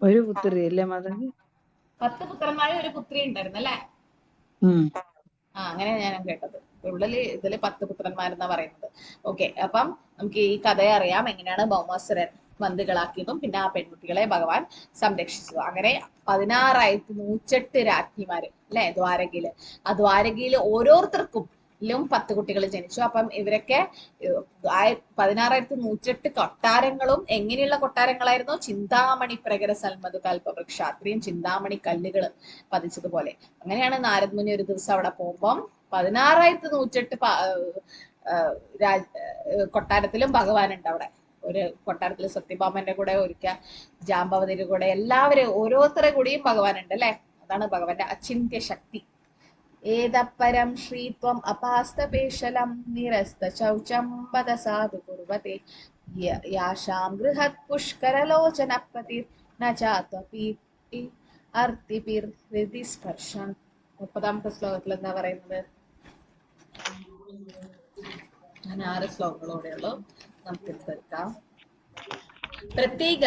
ഒരു പുത്രി അല്ലേ മാതാജി? 10 പുത്രന്മാരും ഒരു പുത്രി ഉണ്ടായിരുന്നു അല്ലെ. അങ്ങനെ ഞാൻ കേട്ടത്. ഇതില് 10 പുത്രന്മാരെന്നാ പറയുന്നത്. ഓക്കെ, അപ്പം നമുക്ക് ഈ കഥ അറിയാം, എങ്ങനെയാണ് ഭൗമാസുരൻ ബന്ധുക്കളാക്കിയതും പിന്നെ ആ പെൺകുട്ടികളെ ഭഗവാൻ സംരക്ഷിച്ചതും. അങ്ങനെ 16,108 രാജ്ഞിമാര് അല്ലെ ദ്വാരകയില്. ആ ദ്വാരകയില് ഓരോരുത്തർക്കും 10 കുട്ടികൾ ജനിച്ചു. അപ്പം ഇവരൊക്കെ 16,108 കൊട്ടാരങ്ങളും എങ്ങനെയുള്ള കൊട്ടാരങ്ങളായിരുന്നു? ചിന്താമണി പ്രകര സൽമതു കൽപവൃക്ഷ, അത്രയും ചിന്താമണി കല്ലുകൾ പതിച്ചതുപോലെ. അങ്ങനെയാണ് നാരദ് മുനി ഒരു ദിവസം അവിടെ പോകുമ്പം 16,108 കൊട്ടാരത്തിലും ഭഗവാൻ ഉണ്ട് അവിടെ. ഒരു കൊട്ടാരത്തിൽ സത്യഭാമന്റെ കൂടെ, ഒരിക്കൽ ജാമ്പവതിയുടെ കൂടെ, എല്ലാവരും ഓരോരുത്തരെ കൂടിയും ഭഗവാൻ ഉണ്ട് അല്ലെ. അതാണ് ഭഗവാന്റെ അചിന്ത്യ ശക്തി. ഏതപ്പരം ശ്രീത്വം അപാസ്തപേശലം നിരസ്ത ശൗചം പദ സാധു കുർവതേ യാശാം ഗൃഹത് പുഷ്കരലോചനപതിർ നചാത്വപി അർത്തിപിർ ഹൃദിസ്പർശം. 30ാമത്തെ ശ്ലോകത്തിൽ എന്താ പറയുന്നത്? ഞാൻ 6 ശ്ലോകങ്ങളോടെയുള്ളൂ, നമുക്ക് തീർക്കാം. പ്രത്യേക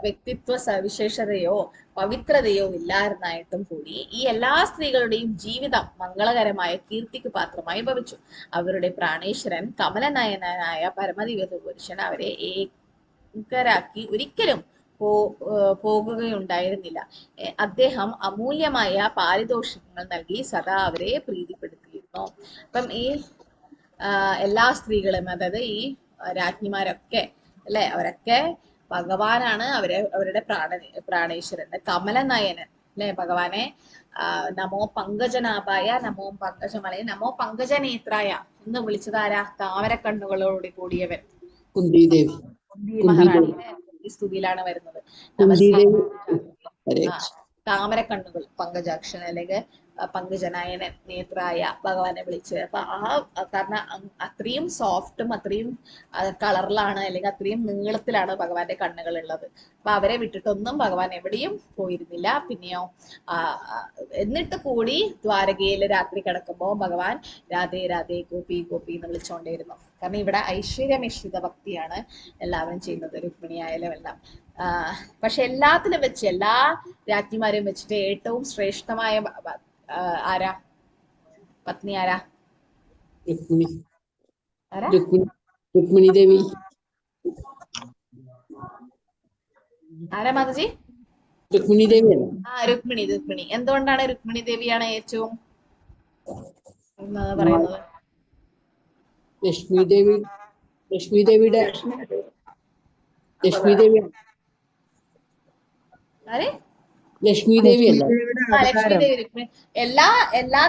വ്യക്തിത്വ സവിശേഷതയോ പവിത്രതയോ ഇല്ലായിരുന്നായിട്ടും കൂടി ഈ എല്ലാ സ്ത്രീകളുടെയും ജീവിതം മംഗളകരമായ കീർത്തിക്ക് പാത്രമായി ഭവിച്ചു. അവരുടെ പ്രാണേശ്വരൻ കമലനയനായ പരമദിവ്യ പുരുഷൻ അവരെ ഏകരാക്കി ഒരിക്കലും പോകുകയുണ്ടായിരുന്നില്ല. അദ്ദേഹം അമൂല്യമായ പാരിതോഷികങ്ങൾ നൽകി സദാ അവരെ പ്രീതിപ്പെടുത്തിയിരുന്നു. അപ്പം ഈ എല്ലാ സ്ത്രീകളും, അതായത് ഈ രാജ്ഞിമാരൊക്കെ അല്ലെ, അവരൊക്കെ ഭഗവാനാണ് അവരുടെ പ്രാണേശ്വരൻ, കമലനയനൻ അല്ലെ. ഭഗവാനെ നമോ പങ്കജനാഭായ, നമോ പങ്കജമലയ, നമോ പങ്കജനേത്രായ എന്ന് വിളിച്ചതാരാ? താമരക്കണ്ണുകളോട് കൂടിയവൻ കുന്തിദേവി. മഹാറാണിയുടെ ഈ സ്തുതിയിലാണ് വരുന്നത്. താമരക്കണ്ണുകൾ, പങ്കജാക്ഷൻ അല്ലെങ്കിൽ പങ്കജനായനൻ നേത്രായ ഭഗവാനെ വിളിച്ച്. അപ്പൊ കാരണം അത്രയും സോഫ്റ്റും അത്രയും കളറിലാണ്, അല്ലെങ്കിൽ അത്രയും നീളത്തിലാണ് ഭഗവാന്റെ കണ്ണുകൾ ഉള്ളത്. അപ്പൊ അവരെ വിട്ടിട്ടൊന്നും ഭഗവാൻ എവിടെയും പോയിരുന്നില്ല. പിന്നെയോ എന്നിട്ട് കൂടി ദ്വാരകയിൽ രാത്രി കിടക്കുമ്പോൾ ഭഗവാൻ രാധേ രാധേ ഗോപി ഗോപി എന്ന് വിളിച്ചുകൊണ്ടേയിരുന്നു. കാരണം ഇവിടെ ഐശ്വര്യമിശ്രിത ഭക്തിയാണ് എല്ലാവരും ചെയ്യുന്നത്, രുക്മിണി ആയാലും എല്ലാം. പക്ഷെ എല്ലാത്തിലും വെച്ച്, എല്ലാ രാജ്ഞിമാരെയും വെച്ചിട്ട് ഏറ്റവും ശ്രേഷ്ഠമായ ആരാ പത്നി? ആരാ ആരാ? രുക്മിണി ദേവി. ആരാ മാതാജി? രുക്മിണി ദേവിയല്ല. രുക്മിണി. എന്തുകൊണ്ടാണ് രുക്മിണി ദേവിയാണ് ഏറ്റവും പറയുന്നത്? ലക്ഷ്മി ദേവിയുടെ ലക്ഷ്മി ദേവി ആരെ? ലക്ഷ്മി ദേവിയല്ല. ലക്ഷ്മി ദേവി. എല്ലാ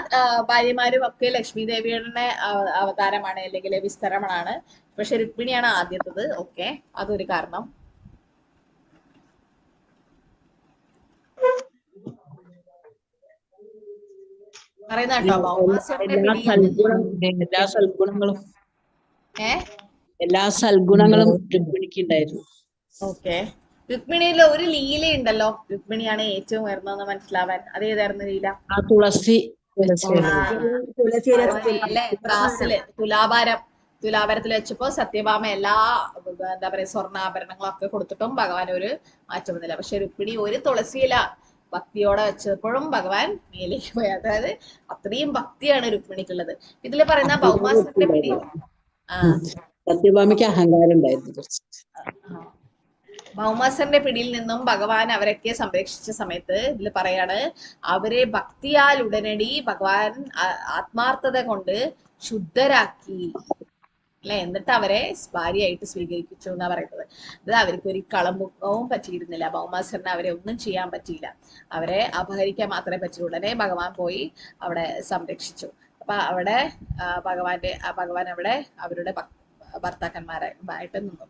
ഭാര്യമാരും ഒക്കെ ലക്ഷ്മി ദേവിയുടെ അവതാരമാണ്, അല്ലെങ്കിൽ വിസ്തരമാണ്. പക്ഷെ രുക്മിണിയാണ് ആദ്യത്തത്. ഓക്കെ, അതൊരു കാരണം. പറയുന്ന എല്ലാ സൽഗുണങ്ങളും രുക്മിണിക്ക് ഉണ്ടായിരുന്നു. ഓക്കെ, രുക്മിണിയിലെ ഒരു ലീല ഉണ്ടല്ലോ, രുക്മിണിയാണ് ഏറ്റവും ഉയർന്നതെന്ന് മനസ്സിലാവാൻ. അതേതായിരുന്നു ലീല? തുളസി ത്രാസില് തുലാഭാരത്തിൽ വെച്ചപ്പോ സത്യഭാമ എല്ലാ എന്താ പറയാ സ്വർണ്ണാഭരണങ്ങളൊക്കെ കൊടുത്തിട്ടും ഭഗവാൻ ഒരു മാറ്റം വന്നില്ല. പക്ഷെ രുക്മിണി ഒരു തുളസിയില ഭക്തിയോടെ വെച്ചപ്പോഴും ഭഗവാൻ മേലേക്ക് പോയി. അതായത് അത്രയും ഭക്തിയാണ് രുക്മിണിക്കുള്ളത്. ഇതില് പറയുന്ന ഭൗമാസുരന്റെ പിടി സത്യഭാമയ്ക്ക് അഹങ്കാരം ഉണ്ടായിരുന്നു. ഭൗമാസുരന്റെ പിടിയിൽ നിന്നും ഭഗവാൻ അവരൊക്കെ സംരക്ഷിച്ച സമയത്ത് ഇതിൽ പറയാണ്, അവരെ ഭക്തിയാൽ ഉടനടി ഭഗവാൻ ആത്മാർത്ഥത കൊണ്ട് ശുദ്ധരാക്കി അല്ലെ, എന്നിട്ട് അവരെ ഭാര്യയായിട്ട് സ്വീകരിപ്പിച്ചു എന്നാ പറയുന്നത്. അത് അവർക്ക് ഒരു കളമുഖവും പറ്റിയിരുന്നില്ല. ഭൗമാസുരന് അവരെ ഒന്നും ചെയ്യാൻ പറ്റിയില്ല. അവരെ അപഹരിക്കാൻ മാത്രമേ പറ്റുള്ളൂ. ഉടനെ ഭഗവാൻ പോയി അവിടെ സംരക്ഷിച്ചു. അപ്പൊ അവിടെ ഭഗവാൻ അവിടെ അവരുടെ ഭർത്താവാനായിട്ട് നിന്നു.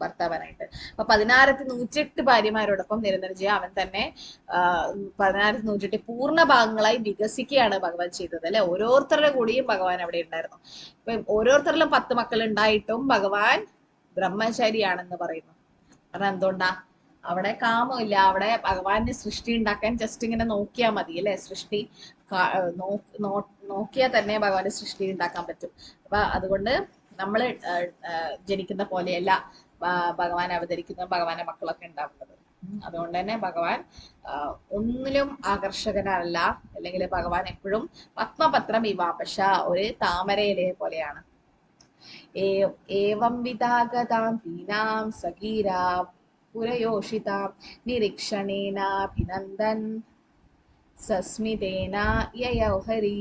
അപ്പൊ 16,108 ഭാര്യമാരോടൊപ്പം നിരന്തരം അവൻ തന്നെ 16,108 പൂർണ്ണ ഭാഗങ്ങളായി വികസിക്കുകയാണ് ഭഗവാൻ ചെയ്തത് അല്ലെ. ഓരോരുത്തരുടെ കൂടിയും ഭഗവാൻ അവിടെ ഉണ്ടായിരുന്നു. ഇപ്പൊ ഓരോരുത്തരിലും 10 മക്കൾ ഉണ്ടായിട്ടും ഭഗവാൻ ബ്രഹ്മചാരിയാണെന്ന് പറയുന്നു. കാരണം എന്തുകൊണ്ടാ? അവിടെ കാമമില്ല. അവിടെ ഭഗവാന്റെ സൃഷ്ടി ഉണ്ടാക്കാൻ ജസ്റ്റ് ഇങ്ങനെ നോക്കിയാൽ മതി അല്ലെ. സൃഷ്ടി നോക്കിയാൽ തന്നെ ഭഗവാന്റെ സൃഷ്ടി ഉണ്ടാക്കാൻ പറ്റും. അപ്പൊ അതുകൊണ്ട് നമ്മൾ ജനിക്കുന്ന പോലെയല്ല ഭഗവാൻ അവതരിക്കുന്ന ഭഗവാന്റെ മക്കളൊക്കെ ഉണ്ടാവുന്നത്. അതുകൊണ്ട് തന്നെ ഭഗവാൻ ഒന്നിലും ആകർഷകനല്ല, അല്ലെങ്കിൽ ഭഗവാൻ എപ്പോഴും പത്മപത്രം ഇവാപശ, ഒരു താമരയിലെ പോലെയാണ്. ഏവം വിധാഗതാം ദീനാം സഗീരാ പുരയോഷിതാം നിരീക്ഷണേനാഭിനന്ദൻ സസ്മിതേന യയൗഹരി.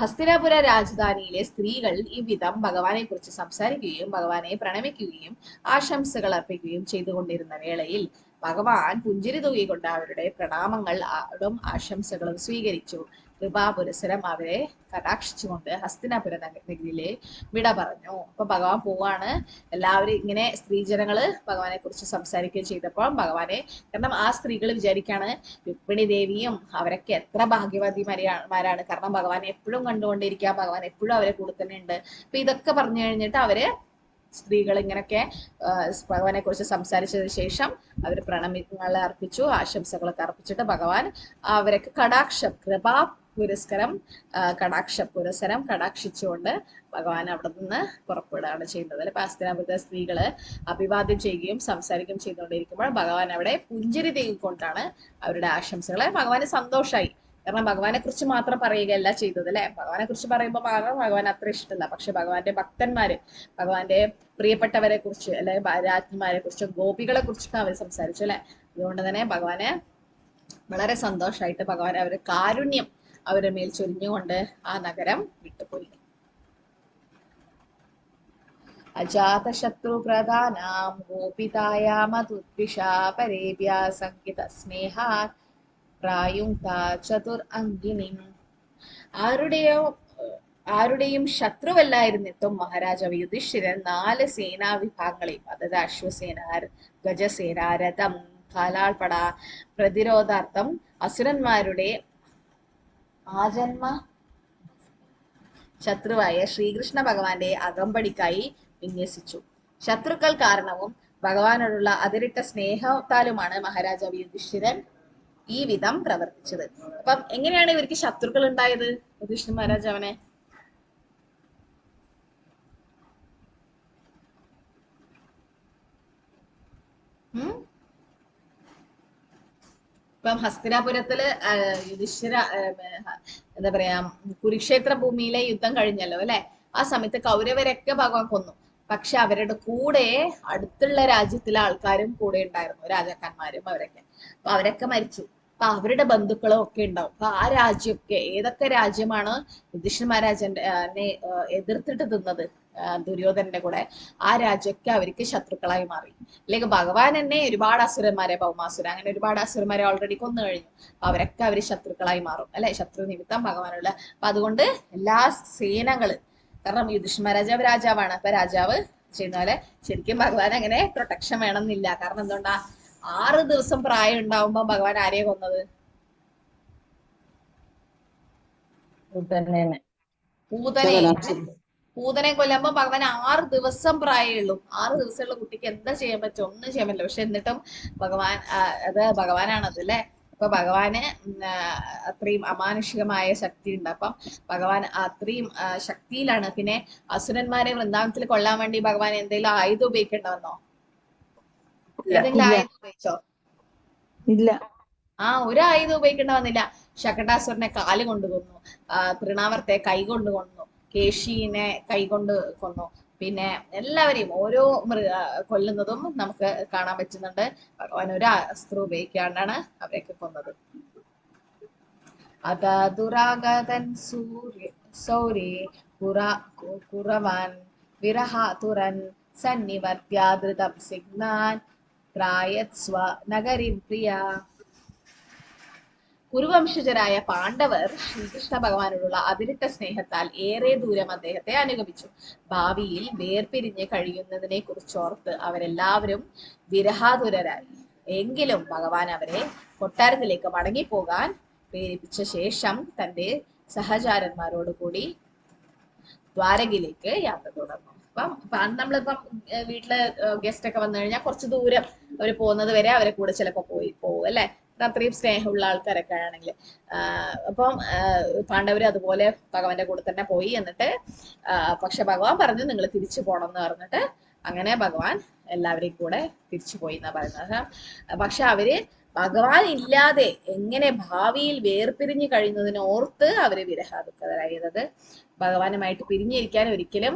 ഹസ്തിനാപുര രാജധാനിയിലെ സ്ത്രീകൾ ഈ വിധം ഭഗവാനെ കുറിച്ച് സംസാരിക്കുകയും ഭഗവാനെ പ്രണമിക്കുകയും ആശംസകൾ അർപ്പിക്കുകയും ചെയ്തുകൊണ്ടിരുന്ന വേളയിൽ ഭഗവാൻ പുഞ്ചിരി തൂകിക്കൊണ്ട് അവരുടെ പ്രണാമങ്ങളും ആശംസകളും സ്വീകരിച്ചു. കൃപാപുരസരം അവരെ കടാക്ഷിച്ചുകൊണ്ട് ഹസ്തിനാപുര നഗരിയിലെ വിട പറഞ്ഞു. അപ്പൊ ഭഗവാൻ പോവാണ്. എല്ലാവരും ഇങ്ങനെ സ്ത്രീജനങ്ങള് ഭഗവാനെ കുറിച്ച് സംസാരിക്കുകയും ചെയ്തപ്പോൾ ഭഗവാനെ, കാരണം ആ സ്ത്രീകൾ വിചാരിക്കാണ് രുക്മിണി ദേവിയും അവരൊക്കെ എത്ര ഭാഗ്യവതിമാരാണ്. കാരണം ഭഗവാനെ എപ്പോഴും കണ്ടുകൊണ്ടിരിക്കുക, ഭഗവാൻ എപ്പോഴും അവരെ കൂടെ തന്നെ ഉണ്ട്. അപ്പൊ ഇതൊക്കെ പറഞ്ഞു കഴിഞ്ഞിട്ട് അവര് സ്ത്രീകൾ ഇങ്ങനെയൊക്കെ ഭഗവാനെ കുറിച്ച് സംസാരിച്ചതിന് ശേഷം അവർ പ്രണമികളെ അർപ്പിച്ചു, ആശംസകളൊക്കെ അർപ്പിച്ചിട്ട് ഭഗവാൻ അവരൊക്കെ കൃപാ പുരസ്കരം പുരസ്സരം കടാക്ഷിച്ചുകൊണ്ട് ഭഗവാൻ അവിടെ നിന്ന് പുറപ്പെടുകയാണ് ചെയ്യുന്നത്. അല്ലെ, ഹസ്തിനാപുരത്തെ സ്ത്രീകള് അഭിവാദ്യം ചെയ്യുകയും സംസാരിക്കുകയും ചെയ്തുകൊണ്ടിരിക്കുമ്പോൾ ഭഗവാൻ അവിടെ പുഞ്ചിരി തേകിക്കൊണ്ടാണ് അവരുടെ ആശംസകളെ. ഭഗവാന് സന്തോഷമായി. കാരണം ഭഗവാനെ കുറിച്ച് മാത്രം പറയുകയല്ല ചെയ്തത് അല്ലെ. ഭഗവാനെ കുറിച്ച് പറയുമ്പോൾ മാത്രം ഭഗവാൻ അത്ര ഇഷ്ടമല്ല. പക്ഷെ ഭഗവാന്റെ ഭക്തന്മാര്, ഭഗവാന്റെ പ്രിയപ്പെട്ടവരെ കുറിച്ച് അല്ലെ, രാജ്ഞിമാരെ കുറിച്ചും ഗോപികളെ കുറിച്ചൊക്കെ അവർ സംസാരിച്ചു അല്ലെ. അതുകൊണ്ട് തന്നെ ഭഗവാന് വളരെ സന്തോഷമായിട്ട് ഭഗവാൻ അവര് കാരുണ്യം അവരുടെ മേൽ ചൊരിഞ്ഞുകൊണ്ട് ആ നഗരം വിട്ടുപോയി. അജാതശത്രു പ്രധാനാം ഗോപിതായാമതുദ്വിഷാ പരേഭ്യ സംഗീത സ്നേഹാ പ്രായുങ്കാ ചതുർ അങ്കിനിം. ആരുടെയും ശത്രുവല്ലായിരുന്നിട്ടും മഹാരാജാവ് യുധിഷ്ഠിരൻ 4 സേനാ വിഭാഗങ്ങളെയും, അതായത് അശ്വസേന, ഗജസേന, രഥം, കാലാൾപ്പട പ്രതിരോധാർത്ഥം അസുരന്മാരുടെ ആജന്മ ശത്രുവായ ശ്രീകൃഷ്ണ ഭഗവാന്റെ അകമ്പടിക്കായി വിന്യസിച്ചു. ശത്രുക്കൾ കാരണവും ഭഗവാനോടുള്ള അതിരിട്ട സ്നേഹത്താലുമാണ് മഹാരാജാവ് യുധിഷ്ഠിരൻ ഈ വിധം പ്രവർത്തിച്ചത്. അപ്പം എങ്ങനെയാണ് ഇവർക്ക് ശത്രുക്കൾ ഉണ്ടായത് യുധിഷ്ഠിര മഹാരാജാവിനെ? ഇപ്പം ഹസ്തിനാപുരത്തില് യുധിഷ്ഠിര എന്താ പറയാ, കുരുക്ഷേത്ര ഭൂമിയിലെ യുദ്ധം കഴിഞ്ഞല്ലോ അല്ലെ. ആ സമയത്ത് കൗരവരൊക്കെ ഭഗവാൻ കൊന്നു. പക്ഷെ അവരുടെ കൂടെ അടുത്തുള്ള രാജ്യത്തിലെ ആൾക്കാരും കൂടെ ഉണ്ടായിരുന്നു, രാജാക്കന്മാരും അവരൊക്കെ. അപ്പൊ അവരൊക്കെ മരിച്ചു. അപ്പൊ അവരുടെ ബന്ധുക്കളും ഒക്കെ ഉണ്ടാവും. അപ്പൊ ആ രാജ്യമൊക്കെ, ഏതൊക്കെ രാജ്യമാണ് യുധിഷ്ഠിര മഹാരാജന്റെ എതിർത്തിട്ട് തിന്നത് ദുര്യോധനന്റെ കൂടെ, ആ രാജ്യമൊക്കെ അവർക്ക് ശത്രുക്കളായി മാറി. അല്ലെങ്കിൽ ഭഗവാൻ തന്നെ ഒരുപാട് അസുരന്മാരെ, ഭൗമാസുര അങ്ങനെ ഒരുപാട് അസുരന്മാരെ ഓൾറെഡി കൊന്നു കഴിഞ്ഞു. അവരൊക്കെ അവര് ശത്രുക്കളായി മാറും അല്ലെ, ശത്രു നിമിത്തം ഭഗവാനുള്ള. അപ്പൊ അതുകൊണ്ട് എല്ലാ സേനകള്, കാരണം യുധിഷ്ഠിര മഹാരാജാവ് രാജാവാണ്. അപ്പൊ രാജാവ് ചെയ്യുന്ന പോലെ ശരിക്കും ഭഗവാൻ അങ്ങനെ പ്രൊട്ടക്ഷൻ വേണമെന്നില്ല. കാരണം എന്തുകൊണ്ടാ, 6 ദിവസം പ്രായം ഉണ്ടാവുമ്പോ ഭഗവാൻ ആരെയെ കൊന്നത്? പൂതനെ. പൂതനെ കൊല്ലുമ്പോ ഭഗവാൻ 6 ദിവസം പ്രായമേ ഉള്ളൂ. 6 ദിവസമുള്ള കുട്ടിക്ക് എന്താ ചെയ്യാൻ പറ്റും? ഒന്നും ചെയ്യാൻ പറ്റില്ല. പക്ഷെ എന്നിട്ടും ഭഗവാൻ, അത് ഭഗവാനാണത് അല്ലെ. അപ്പൊ ഭഗവാന് അത്രയും അമാനുഷികമായ ശക്തി ഉണ്ട്. അപ്പം ഭഗവാൻ അത്രയും ശക്തിയിലാണ്. പിന്നെ അസുരന്മാരെ വൃന്ദാവനത്തിൽ കൊല്ലാൻ വേണ്ടി ഭഗവാൻ എന്തെങ്കിലും ആയുധം ഉപയോഗിക്കേണ്ടവന്നോ? ഏതെങ്കിലും ആയുധം ഉപയോഗിച്ചോ? ഇല്ല. ഒരു ആയുധം ഉപയോഗിക്കേണ്ട വന്നില്ല. ശകടാസുരനെ കാല് കൊണ്ട് കൊന്നു, തൃണാവർത്തെ കൈ കൊണ്ട് കൊന്നു, കേശീനെ കൈ കൊണ്ട് കൊന്നു. പിന്നെ എല്ലാവരെയും ഓരോ കൊല്ലുന്നതും നമുക്ക് കാണാൻ പറ്റുന്നുണ്ട്. ഭഗവാൻ ഒരു അസ്ത്രം ഉപയോഗിക്കാണ്ടാണ് അവരെയൊക്കെ കൊന്നത്. അത ദുരാഗതൻ സൗരേ കുറവാൻ വിരഹാതുരൻ സന്നിവർദ്യാദൃതം സിഗ്നാൻ പ്രായത്സ്വ നഗരിം പ്രിയ. കുരുവംശജരായ പാണ്ഡവർ ശ്രീകൃഷ്ണ ഭഗവാനോടുള്ള അതിരിട്ട സ്നേഹത്താൽ ഏറെ ദൂരം അദ്ദേഹത്തെ അനുഗമിച്ചു. ഭാവിയിൽ വേർപിരിഞ്ഞ് കഴിയുന്നതിനെ കുറിച്ചോർത്ത് അവരെല്ലാവരും വിരഹാതുരരായി. എങ്കിലും ഭഗവാൻ അവരെ കൊട്ടാരത്തിലേക്ക് മടങ്ങിപ്പോകാൻ പ്രേരിപ്പിച്ച ശേഷം തന്റെ സഹചാരന്മാരോടുകൂടി ദ്വാരകയിലേക്ക് യാത്ര തുടർന്നു. അപ്പം നമ്മളിപ്പം വീട്ടില് ഗസ്റ്റ് ഒക്കെ വന്നു കഴിഞ്ഞാൽ കുറച്ച് ദൂരം അവര് പോകുന്നത് വരെ അവരെ കൂടെ ചിലപ്പോ പോകും അല്ലെ. അത്രയും സ്നേഹമുള്ള ആൾക്കാരൊക്കെ ആണെങ്കിൽ. അപ്പം പാണ്ഡവര് അതുപോലെ ഭഗവാന്റെ കൂടെ തന്നെ പോയി. എന്നിട്ട് പക്ഷെ ഭഗവാൻ പറഞ്ഞു നിങ്ങൾ തിരിച്ചു പോണം എന്ന് പറഞ്ഞിട്ട് അങ്ങനെ ഭഗവാൻ എല്ലാവരെയും കൂടെ തിരിച്ചു പോയി എന്നാ പറയുന്നത്. പക്ഷെ അവര് ഭഗവാൻ ഇല്ലാതെ എങ്ങനെ ഭാവിയിൽ വേർപിരിഞ്ഞു കഴിയുന്നതിന് ഓർത്ത് അവര് വിരഹാദുഃഖരായത്. ഭഗവാനുമായിട്ട് പിരിഞ്ഞിരിക്കാൻ ഒരിക്കലും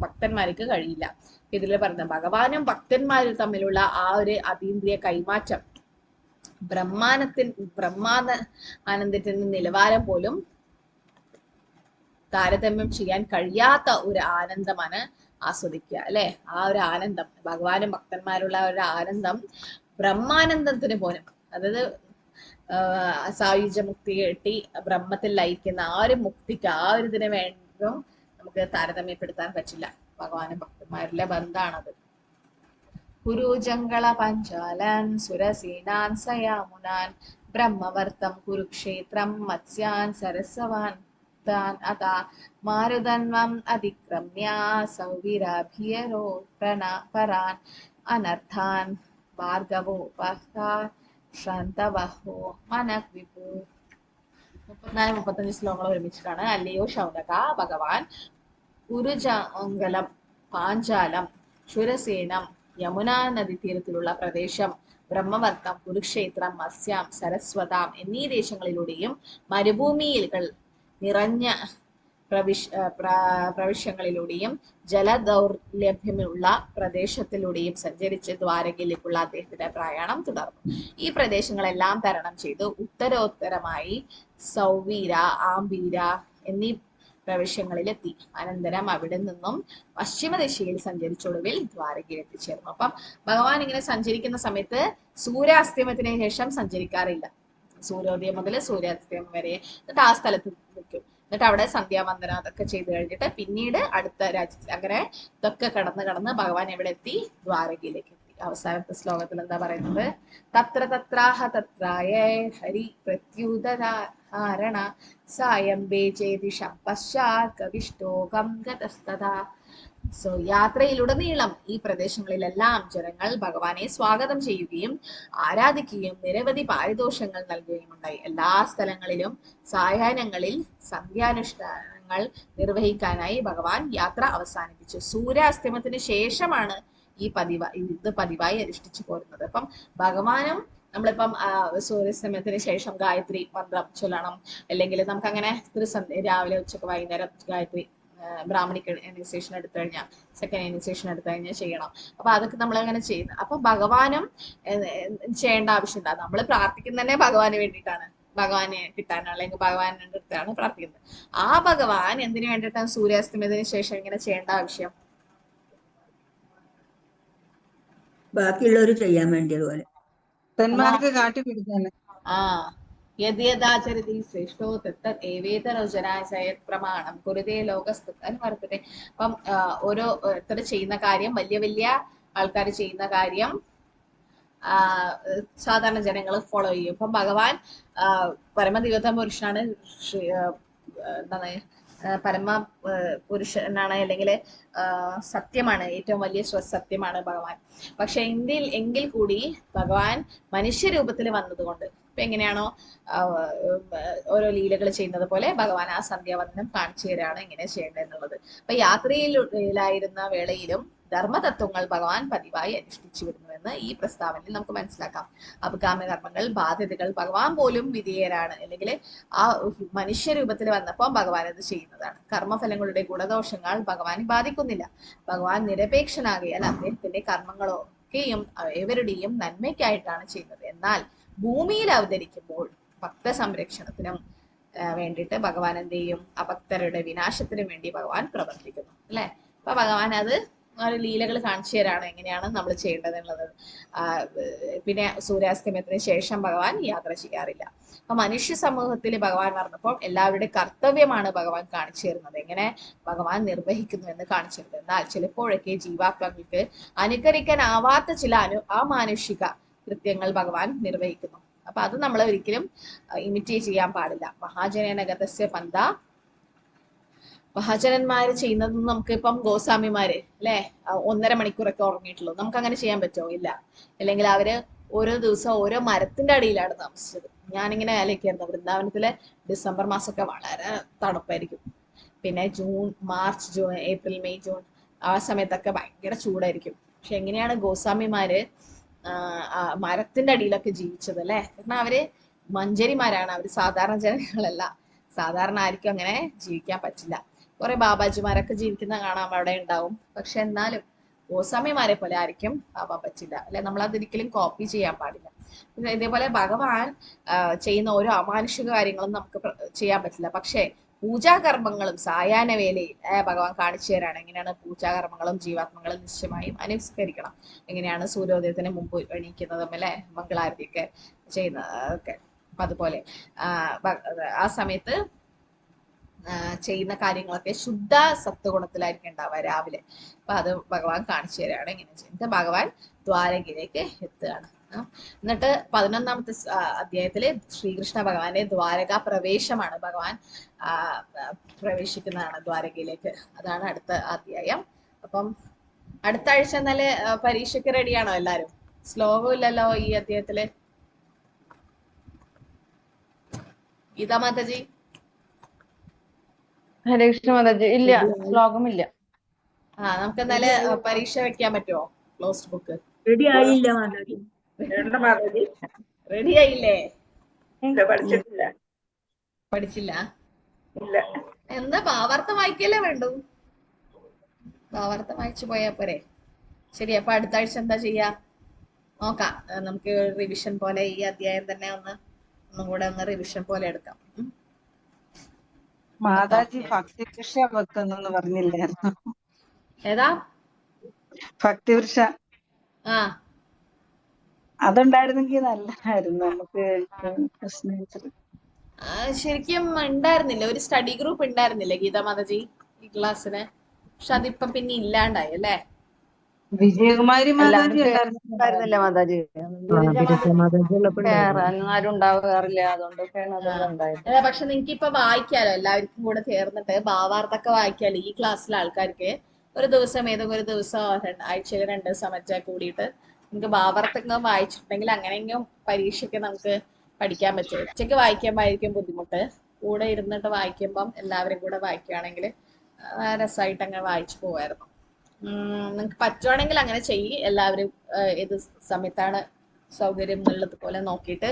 ഭക്തന്മാർക്ക് കഴിയില്ല. ഇതിൽ പറഞ്ഞ ഭഗവാനും ഭക്തന്മാരും തമ്മിലുള്ള ആ ഒരു അതീന്ദ്രിയ കൈമാറ്റം, ആനന്ദത്തിന്റെ നിലവാരം പോലും താരതമ്യം ചെയ്യാൻ കഴിയാത്ത ഒരു ആനന്ദമാണ് ആസ്വദിക്കുക അല്ലെ. ആ ഒരു ആനന്ദം, ഭഗവാനും ഭക്തന്മാരുള്ള ഒരു ആനന്ദം ബ്രഹ്മാനന്ദത്തിന് പോലും, അതായത് സായുജ്യ മുക്തി കിട്ടി ബ്രഹ്മത്തിൽ ലയിക്കുന്ന ആ ഒരു മുക്തിക്ക്, ആ ഒരു ഇതിനെ വേണ്ടും നമുക്ക് താരതമ്യപ്പെടുത്താൻ പറ്റില്ല. ഭഗവാനും ഭക്തന്മാരിലെ ബന്ധാണത്. കുരുജംഗള പഞ്ചാലൻ സുരസീനാൻ സയാമുനാൻ ബ്രഹ്മവർത്തം കുരുക്ഷേത്രം മത്സ്യാൻ സരസവാൻ താൻ അതാ മാരുതന്വം അതിക്രമ്യ സൗവിരാഭിയരോ പരാൻ അനർത്ഥാൻ ഭാർഗവോപഹാൻ ശാന്തവഹോ മനഃവിഭൂ. 34-35 ശ്ലോകങ്ങൾ ഒരുമിച്ചിട്ടാണ്. അല്ലയോ ശൗനക, ഭഗവാൻ കുരുജംഗലം, പാഞ്ചാലം, ശുരസേനം, യമുനാ നദീതീരത്തിലുള്ള പ്രദേശം, ബ്രഹ്മവർത്തം, കുരുക്ഷേത്രം, മത്സ്യം, സരസ്വതാം എന്നീ ദേശങ്ങളിലൂടെയും മരുഭൂമികൾ നിറഞ്ഞ പ്രവിശ്യങ്ങളിലൂടെയും ജലദൗർലഭ്യമുള്ള പ്രദേശത്തിലൂടെയും സഞ്ചരിച്ച് ദ്വാരകയിലേക്കുള്ള അദ്ദേഹത്തിന്റെ പ്രയാണം തുടർന്നു. ഈ പ്രദേശങ്ങളെല്ലാം തരണം ചെയ്ത് ഉത്തരോത്തരമായി സൗവീര, ആംബീര എന്നീ പ്രവിശ്യങ്ങളിലെത്തി. അനന്തരം അവിടെ നിന്നും പശ്ചിമ ദിശയിൽ സഞ്ചരിച്ചൊടുവിൽ ദ്വാരകയിൽ എത്തിച്ചേർന്നു. അപ്പം ഭഗവാൻ ഇങ്ങനെ സഞ്ചരിക്കുന്ന സമയത്ത് സൂര്യാസ്തമയത്തിന് ശേഷം സഞ്ചരിക്കാറില്ല. സൂര്യോദയം മുതൽ സൂര്യാസ്തമയം വരെ എന്നിട്ട് ആ സ്ഥലത്ത് നിൽക്കും. എന്നിട്ട് അവിടെ സന്ധ്യാവന്ദനം അതൊക്കെ ചെയ്ത് കഴിഞ്ഞിട്ട് പിന്നീട് അടുത്ത രാജ്യത്തിൽ അങ്ങനെ ഇതൊക്കെ കടന്ന് ഭഗവാൻ എവിടെ എത്തി? ദ്വാരകയിലേക്ക് എത്തി. അവസാനത്തെ ശ്ലോകത്തിൽ എന്താ പറയുന്നത്? തത്ര തത്രാഹ തത്രായ ഹരി ധാരണ സായം ബേചേദിഷ പശ്ചാത് കവിഷ്ടോകം ഗതസ്തഥാ. സോ യാത്രയിലുടനീളം ഈ പ്രദേശങ്ങളിലെല്ലാം ജനങ്ങൾ ഭഗവാനെ സ്വാഗതം ചെയ്യുകയും ആരാധിക്കുകയും നിരവധി പാരിതോഷങ്ങൾ നൽകുകയും ഉണ്ടായി. എല്ലാ സ്ഥലങ്ങളിലും സായാഹ്നങ്ങളിൽ സന്ധ്യാനുഷ്ഠാനങ്ങൾ നിർവഹിക്കാനായി ഭഗവാൻ യാത്ര അവസാനിപ്പിച്ചു. സൂര്യാസ്തമയത്തിന് ശേഷമാണ് ഇത് പതിവായി അനുഷ്ഠിച്ചു പോരുന്നത്. അപ്പം ഭഗവാനും നമ്മളിപ്പം സൂര്യാസ്തമയത്തിന് ശേഷം ഗായത്രി മന്ത്രം ചൊല്ലണം, അല്ലെങ്കിൽ നമുക്ക് അങ്ങനെ രാവിലെ ഉച്ചക്ക് വൈകുന്നേരം ഗായത്രി ബ്രാഹ്മണിക്ക് ഇനീസിയേഷൻ എടുത്തു കഴിഞ്ഞാൽ, സെക്കൻഡ് ഇനീസിയേഷൻ എടുത്തു കഴിഞ്ഞാൽ ചെയ്യണം. അപ്പൊ അതൊക്കെ നമ്മൾ അങ്ങനെ ചെയ്യുന്നത്. അപ്പൊ ഭഗവാനും ചെയ്യേണ്ട ആവശ്യമില്ല. നമ്മൾ പ്രാർത്ഥിക്കുന്നത് തന്നെ ഭഗവാന് വേണ്ടിയിട്ടാണ്, ഭഗവാനെ കിട്ടാനാണ്, അല്ലെങ്കിൽ ഭഗവാന്റെ അടുത്താണ് പ്രാർത്ഥിക്കുന്നത്. ആ ഭഗവാൻ എന്തിനു വേണ്ടിയിട്ടാണ് സൂര്യാസ്തമയത്തിന് ശേഷം ഇങ്ങനെ ചെയ്യേണ്ട ആവശ്യം? ബാക്കിയുള്ളവർ ചെയ്യാൻ വേണ്ടി അതുപോലെ. തന്മാർക്ക് കാട്ടിക്കൊടുക്കാന്. ആ യദ്യദാചരതി ശ്രേഷ്ഠോ തത്തത് ഏവേതരോ ജനാശയത് പ്രമാണം കുരുതേ ലോകസ്തുതൻ വർത്തത്തെ. അപ്പം ഓരോരുത്തർ ചെയ്യുന്ന കാര്യം, വലിയ വലിയ ആൾക്കാർ ചെയ്യുന്ന കാര്യം സാധാരണ ജനങ്ങൾ ഫോളോ ചെയ്യും. ഇപ്പം ഭഗവാൻ പരമദിവ്യത പുരുഷനാണ്, എന്താണ് പരമ പുരുഷനാണ്, അല്ലെങ്കിൽ സത്യമാണ്, ഏറ്റവും വലിയ സത്യമാണ് ഭഗവാൻ. പക്ഷെ എങ്കിൽ കൂടി ഭഗവാൻ മനുഷ്യരൂപത്തിൽ വന്നതുകൊണ്ട് ഇപ്പൊ എങ്ങനെയാണോ ഓരോ ലീലകൾ ചെയ്യുന്നത് പോലെ ഭഗവാൻ ആ സന്ധ്യാവന്ദനം കാണിച്ചു തരാണ് എങ്ങനെ ചെയ്യേണ്ടത് എന്നുള്ളത്. അപ്പൊ യാത്രയിലായിരുന്ന വേളയിലും ധർമ്മതത്വങ്ങൾ ഭഗവാൻ പതിവായി അനുഷ്ഠിച്ചു വരുന്നുവെന്ന് ഈ പ്രസ്താവനയിൽ നമുക്ക് മനസ്സിലാക്കാം. അപകാമ്യ കർമ്മങ്ങൾ, ബാധ്യതകൾ ഭഗവാൻ പോലും വിധേയരാണ്, അല്ലെങ്കിൽ ആ മനുഷ്യരൂപത്തിൽ വന്നപ്പോൾ ഭഗവാൻ അത് ചെയ്യുന്നതാണ്. കർമ്മഫലങ്ങളുടെ ഗുണദോഷങ്ങൾ ഭഗവാൻ ബാധിക്കുന്നില്ല. ഭഗവാൻ നിരപേക്ഷനാകിയാൽ അദ്ദേഹത്തിന്റെ കർമ്മങ്ങളൊക്കെയും ഏവരുടെയും നന്മയ്ക്കായിട്ടാണ് ചെയ്യുന്നത്. എന്നാൽ ഭൂമിയിൽ അവതരിക്കുമ്പോൾ ഭക്ത സംരക്ഷണത്തിനും വേണ്ടിയിട്ട് ഭഗവാൻ എന്ത് ചെയ്യും? അഭക്തരുടെ വിനാശത്തിനും വേണ്ടി ഭഗവാൻ പ്രവർത്തിക്കുന്നു, അല്ലെ? അപ്പൊ ഭഗവാൻ അത് ലീലകൾ കാണിച്ചു തരാണ് എങ്ങനെയാണ് നമ്മൾ ചെയ്യേണ്ടത് എന്നുള്ളത്. പിന്നെ സൂര്യാസ്തമയത്തിന് ശേഷം ഭഗവാൻ യാത്ര ചെയ്യാറില്ല. അപ്പൊ മനുഷ്യ സമൂഹത്തിൽ ഭഗവാൻ പറഞ്ഞപ്പോൾ എല്ലാവരുടെ കർത്തവ്യമാണ് ഭഗവാൻ കാണിച്ചു തരുന്നത്, എങ്ങനെ ഭഗവാൻ നിർവഹിക്കുന്നു എന്ന് കാണിച്ചു തരുന്നത്. എന്നാൽ ചിലപ്പോഴൊക്കെ ജീവാത്മാക്കൾക്ക് അനുകരിക്കാനാവാത്ത ചില അമാനുഷിക കൃത്യങ്ങൾ ഭഗവാൻ നിർവഹിക്കുന്നു. അപ്പൊ അത് നമ്മൾ ഒരിക്കലും ഇമിറ്റേറ്റ് ചെയ്യാൻ പാടില്ല. മഹാജനനഗതസ്യ പന്ഥ, മഹാജനന്മാര് ചെയ്യുന്നതൊന്നും നമുക്ക് ഇപ്പം ഗോസ്വാമിമാര് അല്ലെ 1.5 മണിക്കൂറൊക്കെ ഉറങ്ങിയിട്ടുള്ളൂ, നമുക്ക് അങ്ങനെ ചെയ്യാൻ പറ്റുമോ? ഇല്ല. അല്ലെങ്കിൽ അവര് ഓരോ ദിവസം ഓരോ മരത്തിന്റെ അടിയിലാണ് താമസിച്ചത്. ഞാനിങ്ങനെ ആലോചിക്കായിരുന്നു, വൃന്ദാവനത്തിലെ ഡിസംബർ മാസമൊക്കെ വളരെ തണുപ്പായിരിക്കും. പിന്നെ March, June, April, May, June ആ സമയത്തൊക്കെ ഭയങ്കര ചൂടായിരിക്കും. പക്ഷെ എങ്ങനെയാണ് ഗോസ്വാമിമാര് മരത്തിന്റെ അടിയിലൊക്കെ ജീവിച്ചത്, അല്ലെ? കാരണം അവര് മഞ്ചരിമാരാണ്, അവര് സാധാരണ ജനങ്ങളല്ല. സാധാരണ ആർക്കും അങ്ങനെ ജീവിക്കാൻ പറ്റില്ല. കുറെ ബാബാജിമാരൊക്കെ ജീവിക്കുന്ന കാണാൻ അവിടെ ഉണ്ടാവും. പക്ഷെ എന്നാലും ഗോസ്വാമിമാരെ പോലെ ആയിരിക്കും ആവാൻ പറ്റില്ല, അല്ലെ? നമ്മൾ അതൊരിക്കലും കോപ്പി ചെയ്യാൻ പാടില്ല. ഇതേപോലെ ഭഗവാൻ ചെയ്യുന്ന ഓരോ അമാനുഷിക കാര്യങ്ങളും നമുക്ക് ചെയ്യാൻ പറ്റില്ല. പക്ഷെ പൂജാകർമ്മങ്ങളും സായാഹ്ന വേലയിൽ ഭഗവാൻ കാണിച്ചു തരാണ് എങ്ങനെയാണ് പൂജാകർമ്മങ്ങളും ജീവാത്മകളും നിശ്ചയമായും അനുസ്കരിക്കണം. എങ്ങനെയാണ് സൂര്യോദയത്തിന് മുമ്പ് എണീക്കുന്നതും, അല്ലെ? മംഗളാരതിയൊക്കെ ചെയ്യുന്നത് ഒക്കെ. അപ്പൊ അതുപോലെ ആ സമയത്ത് ചെയ്യുന്ന കാര്യങ്ങളൊക്കെ ശുദ്ധ സത്വഗുണത്തിലായിരിക്കും ഉണ്ടാവുക രാവിലെ. അപ്പൊ അത് ഭഗവാൻ കാണിച്ചു തരാണ് എങ്ങനെ ചെയ്യുന്നത്. ഭഗവാൻ ദ്വാരകയിലേക്ക് എത്തുകയാണ്. എന്നിട്ട് 11ാമത്തെ അധ്യായത്തില് ശ്രീകൃഷ്ണ ഭഗവാന്റെ ദ്വാരക പ്രവേശമാണ്. ഭഗവാൻ പ്രവേശിക്കുന്നതാണ് ദ്വാരകയിലേക്ക്. അതാണ് അടുത്ത അധ്യായം. അപ്പം അടുത്ത ആഴ്ച എന്നാല് പരീക്ഷയ്ക്ക് റെഡിയാണോ എല്ലാരും? ശ്ലോകം ഇല്ലല്ലോ ഈ അധ്യായത്തില്. ഗീതാ മാതാജി, ഹരേ കൃഷ്ണ മാതാജി. ഇല്ല, ശ്ലോകമില്ല. നമുക്ക് എന്നാല് പരീക്ഷ വെക്കാൻ പറ്റുമോ? ക്ലോസ്ഡ് ബുക്ക് റെഡി ആയില്ല മാതാജി. മാതാജി റെഡി ആയില്ലേ? പഠിച്ചിട്ടില്ല. പഠിച്ചില്ല? ഇല്ല. എന്താ ഭാവാർത്ഥം വായിക്കല്ലേ വേണ്ടു? ഭാവാർത്ഥം വായിച്ചു പോയാ പോരെ? ശരി, അപ്പൊ അടുത്ത ആഴ്ച എന്താ ചെയ്യാ നോക്കാം. നമുക്ക് റിവിഷൻ പോലെ ഈ അധ്യായം തന്നെ ഒന്നും കൂടെ റിവിഷൻ പോലെ എടുക്കാം. മാതാജി ഭക്തിവൃക്ഷ വെക്കുന്നെന്ന് പറഞ്ഞില്ലായിരുന്നു? ഏതാ ഭക്തിവൃക്ഷ? അതുണ്ടായിരുന്നെങ്കിൽ നല്ലതായിരുന്നു. നമുക്ക് ശരിക്കും ഉണ്ടായിരുന്നില്ല, ഒരു സ്റ്റഡി ഗ്രൂപ്പ് ഉണ്ടായിരുന്നില്ല ഗീതാ മാതാജി ഈ ക്ലാസ്സിന്. പക്ഷെ അതിപ്പം പിന്നെ ഇല്ലാണ്ടായി, അല്ലേ? വിജയകുമാരി മാതാജി എല്ലാവരും ഉണ്ടായിരുന്നില്ല മാതാജി. ഗിരിജ മാതാജി കേറാൻ ആരും ഉണ്ടാകാറില്ല, അതുകൊണ്ടൊക്കെയാണ് അതെല്ലാം ഉണ്ടായത്. അല്ല, പക്ഷെ നിങ്ങക്ക് ഇപ്പൊ വായിക്കാലോ, എല്ലാവർക്കും കൂടെ ചേർന്നിട്ട് ഭാവാർത്ഥമൊക്കെ വായിക്കാലോ. ഈ ക്ലാസ്സിലെ ആൾക്കാർക്ക് ഒരു ദിവസം ഏതൊക്കെ ഒരു ദിവസം ആഴ്ചയിൽ 2 ദിവസം മറ്റേ കൂടിയിട്ട് നിങ്ങൾക്ക് ഭാവാർത്ഥങ്ങൾ വായിച്ചിട്ടുണ്ടെങ്കിൽ അങ്ങനെയെങ്കിലും പരീക്ഷയ്ക്ക് നമുക്ക് പഠിക്കാൻ പറ്റും. ഉച്ചയ്ക്ക് വായിക്കുമ്പോഴായിരിക്കും ബുദ്ധിമുട്ട്. കൂടെ ഇരുന്നിട്ട് വായിക്കുമ്പം എല്ലാവരും കൂടെ വായിക്കുകയാണെങ്കിൽ രസമായിട്ട് അങ്ങനെ വായിച്ചു പോവായിരുന്നു. നിങ്ങൾക്ക് പറ്റുവാണെങ്കിൽ അങ്ങനെ ചെയ്യ്. എല്ലാവരും ഏത് സമയത്താണ് സൗകര്യം എന്നുള്ളത് പോലെ നോക്കിയിട്ട്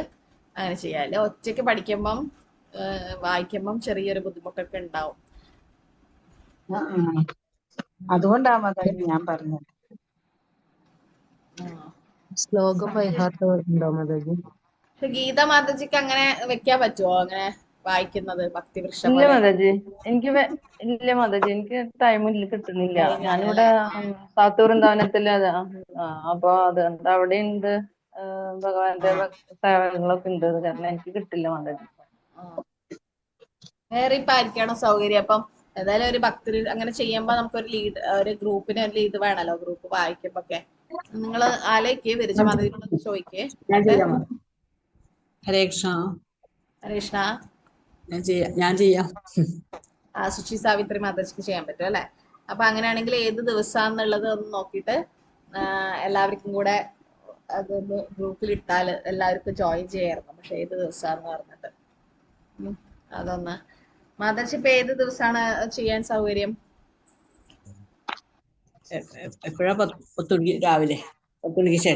അങ്ങനെ ചെയ്യാമല്ലോ. ഒറ്റയ്ക്ക് പഠിക്കുമ്പം വായിക്കുമ്പം ചെറിയൊരു ബുദ്ധിമുട്ടൊക്കെ ഉണ്ടാവും. അതുകൊണ്ടാ മാതാജി ഞാൻ പറഞ്ഞത്. ശ്ലോകം വൈഹാർട്ട് ഉണ്ടോ മാതാജി? പക്ഷെ ഗീത മാതാജിക്ക് അങ്ങനെ വെക്കാൻ പറ്റുമോ, അങ്ങനെ വായിക്കുന്നത് ഭക്തിവൃക്ഷം ഇല്ല പോലെ? മാതാജി, ഇല്ല മാതാജി, എനിക്ക് ടൈമില്ല, കിട്ടുന്നില്ല. കഴിഞ്ഞാണല്ലേ? ഞാനിവിടെ സാത്തൂർ വൃന്ദാവനത്തില് അപ്പൊ അത് അവിടെ ഉണ്ട്, ഭഗവാന്റെ സേവനങ്ങളൊക്കെ ഉണ്ട്. അത് കാരണം എനിക്ക് കിട്ടില്ല മാതാജി. വേറെ ഇപ്പൊ ആയിരിക്കാണോ സൗകര്യം? അപ്പം ഏതായാലും ഒരു ഭക്തി അങ്ങനെ ചെയ്യുമ്പോ നമുക്കൊരു ലീഡ്, ഒരു ഗ്രൂപ്പിന് ഒരു ലീഡ് വേണല്ലോ, ഗ്രൂപ്പ് വായിക്കുമ്പോ ഒക്കെ. നിങ്ങൾ ആലോചിക്കേ, വിരിച്ച മാതാജിനോട് ചോദിക്കേ. ഞാൻ ചെയ്യാം. ഹരേ കൃഷ്ണ. ഹരേഷ്ണ, ഞാൻ ചെയ്യാം. ശുചി സാവിത്രി മാതാജിക്ക് ചെയ്യാൻ പറ്റും അല്ലെ? അപ്പൊ അങ്ങനെയാണെങ്കിൽ ഏത് ദിവസാന്നുള്ളത് ഒന്ന് നോക്കിയിട്ട് എല്ലാവർക്കും കൂടെ അതൊന്ന് ഗ്രൂപ്പിൽ ഇട്ടാൽ എല്ലാവർക്കും ജോയിൻ ചെയ്യായിരുന്നു. പക്ഷെ ഏത് ദിവസാന്ന് പറഞ്ഞിട്ട് അതൊന്ന് മാതാജി ഇപ്പൊ ഏത് ദിവസമാണ് ചെയ്യാൻ സൗകര്യം? എപ്പോഴാ? 10 മണിക്ക് രാവിലെ, 10 മണിക്ക് ശേഷം.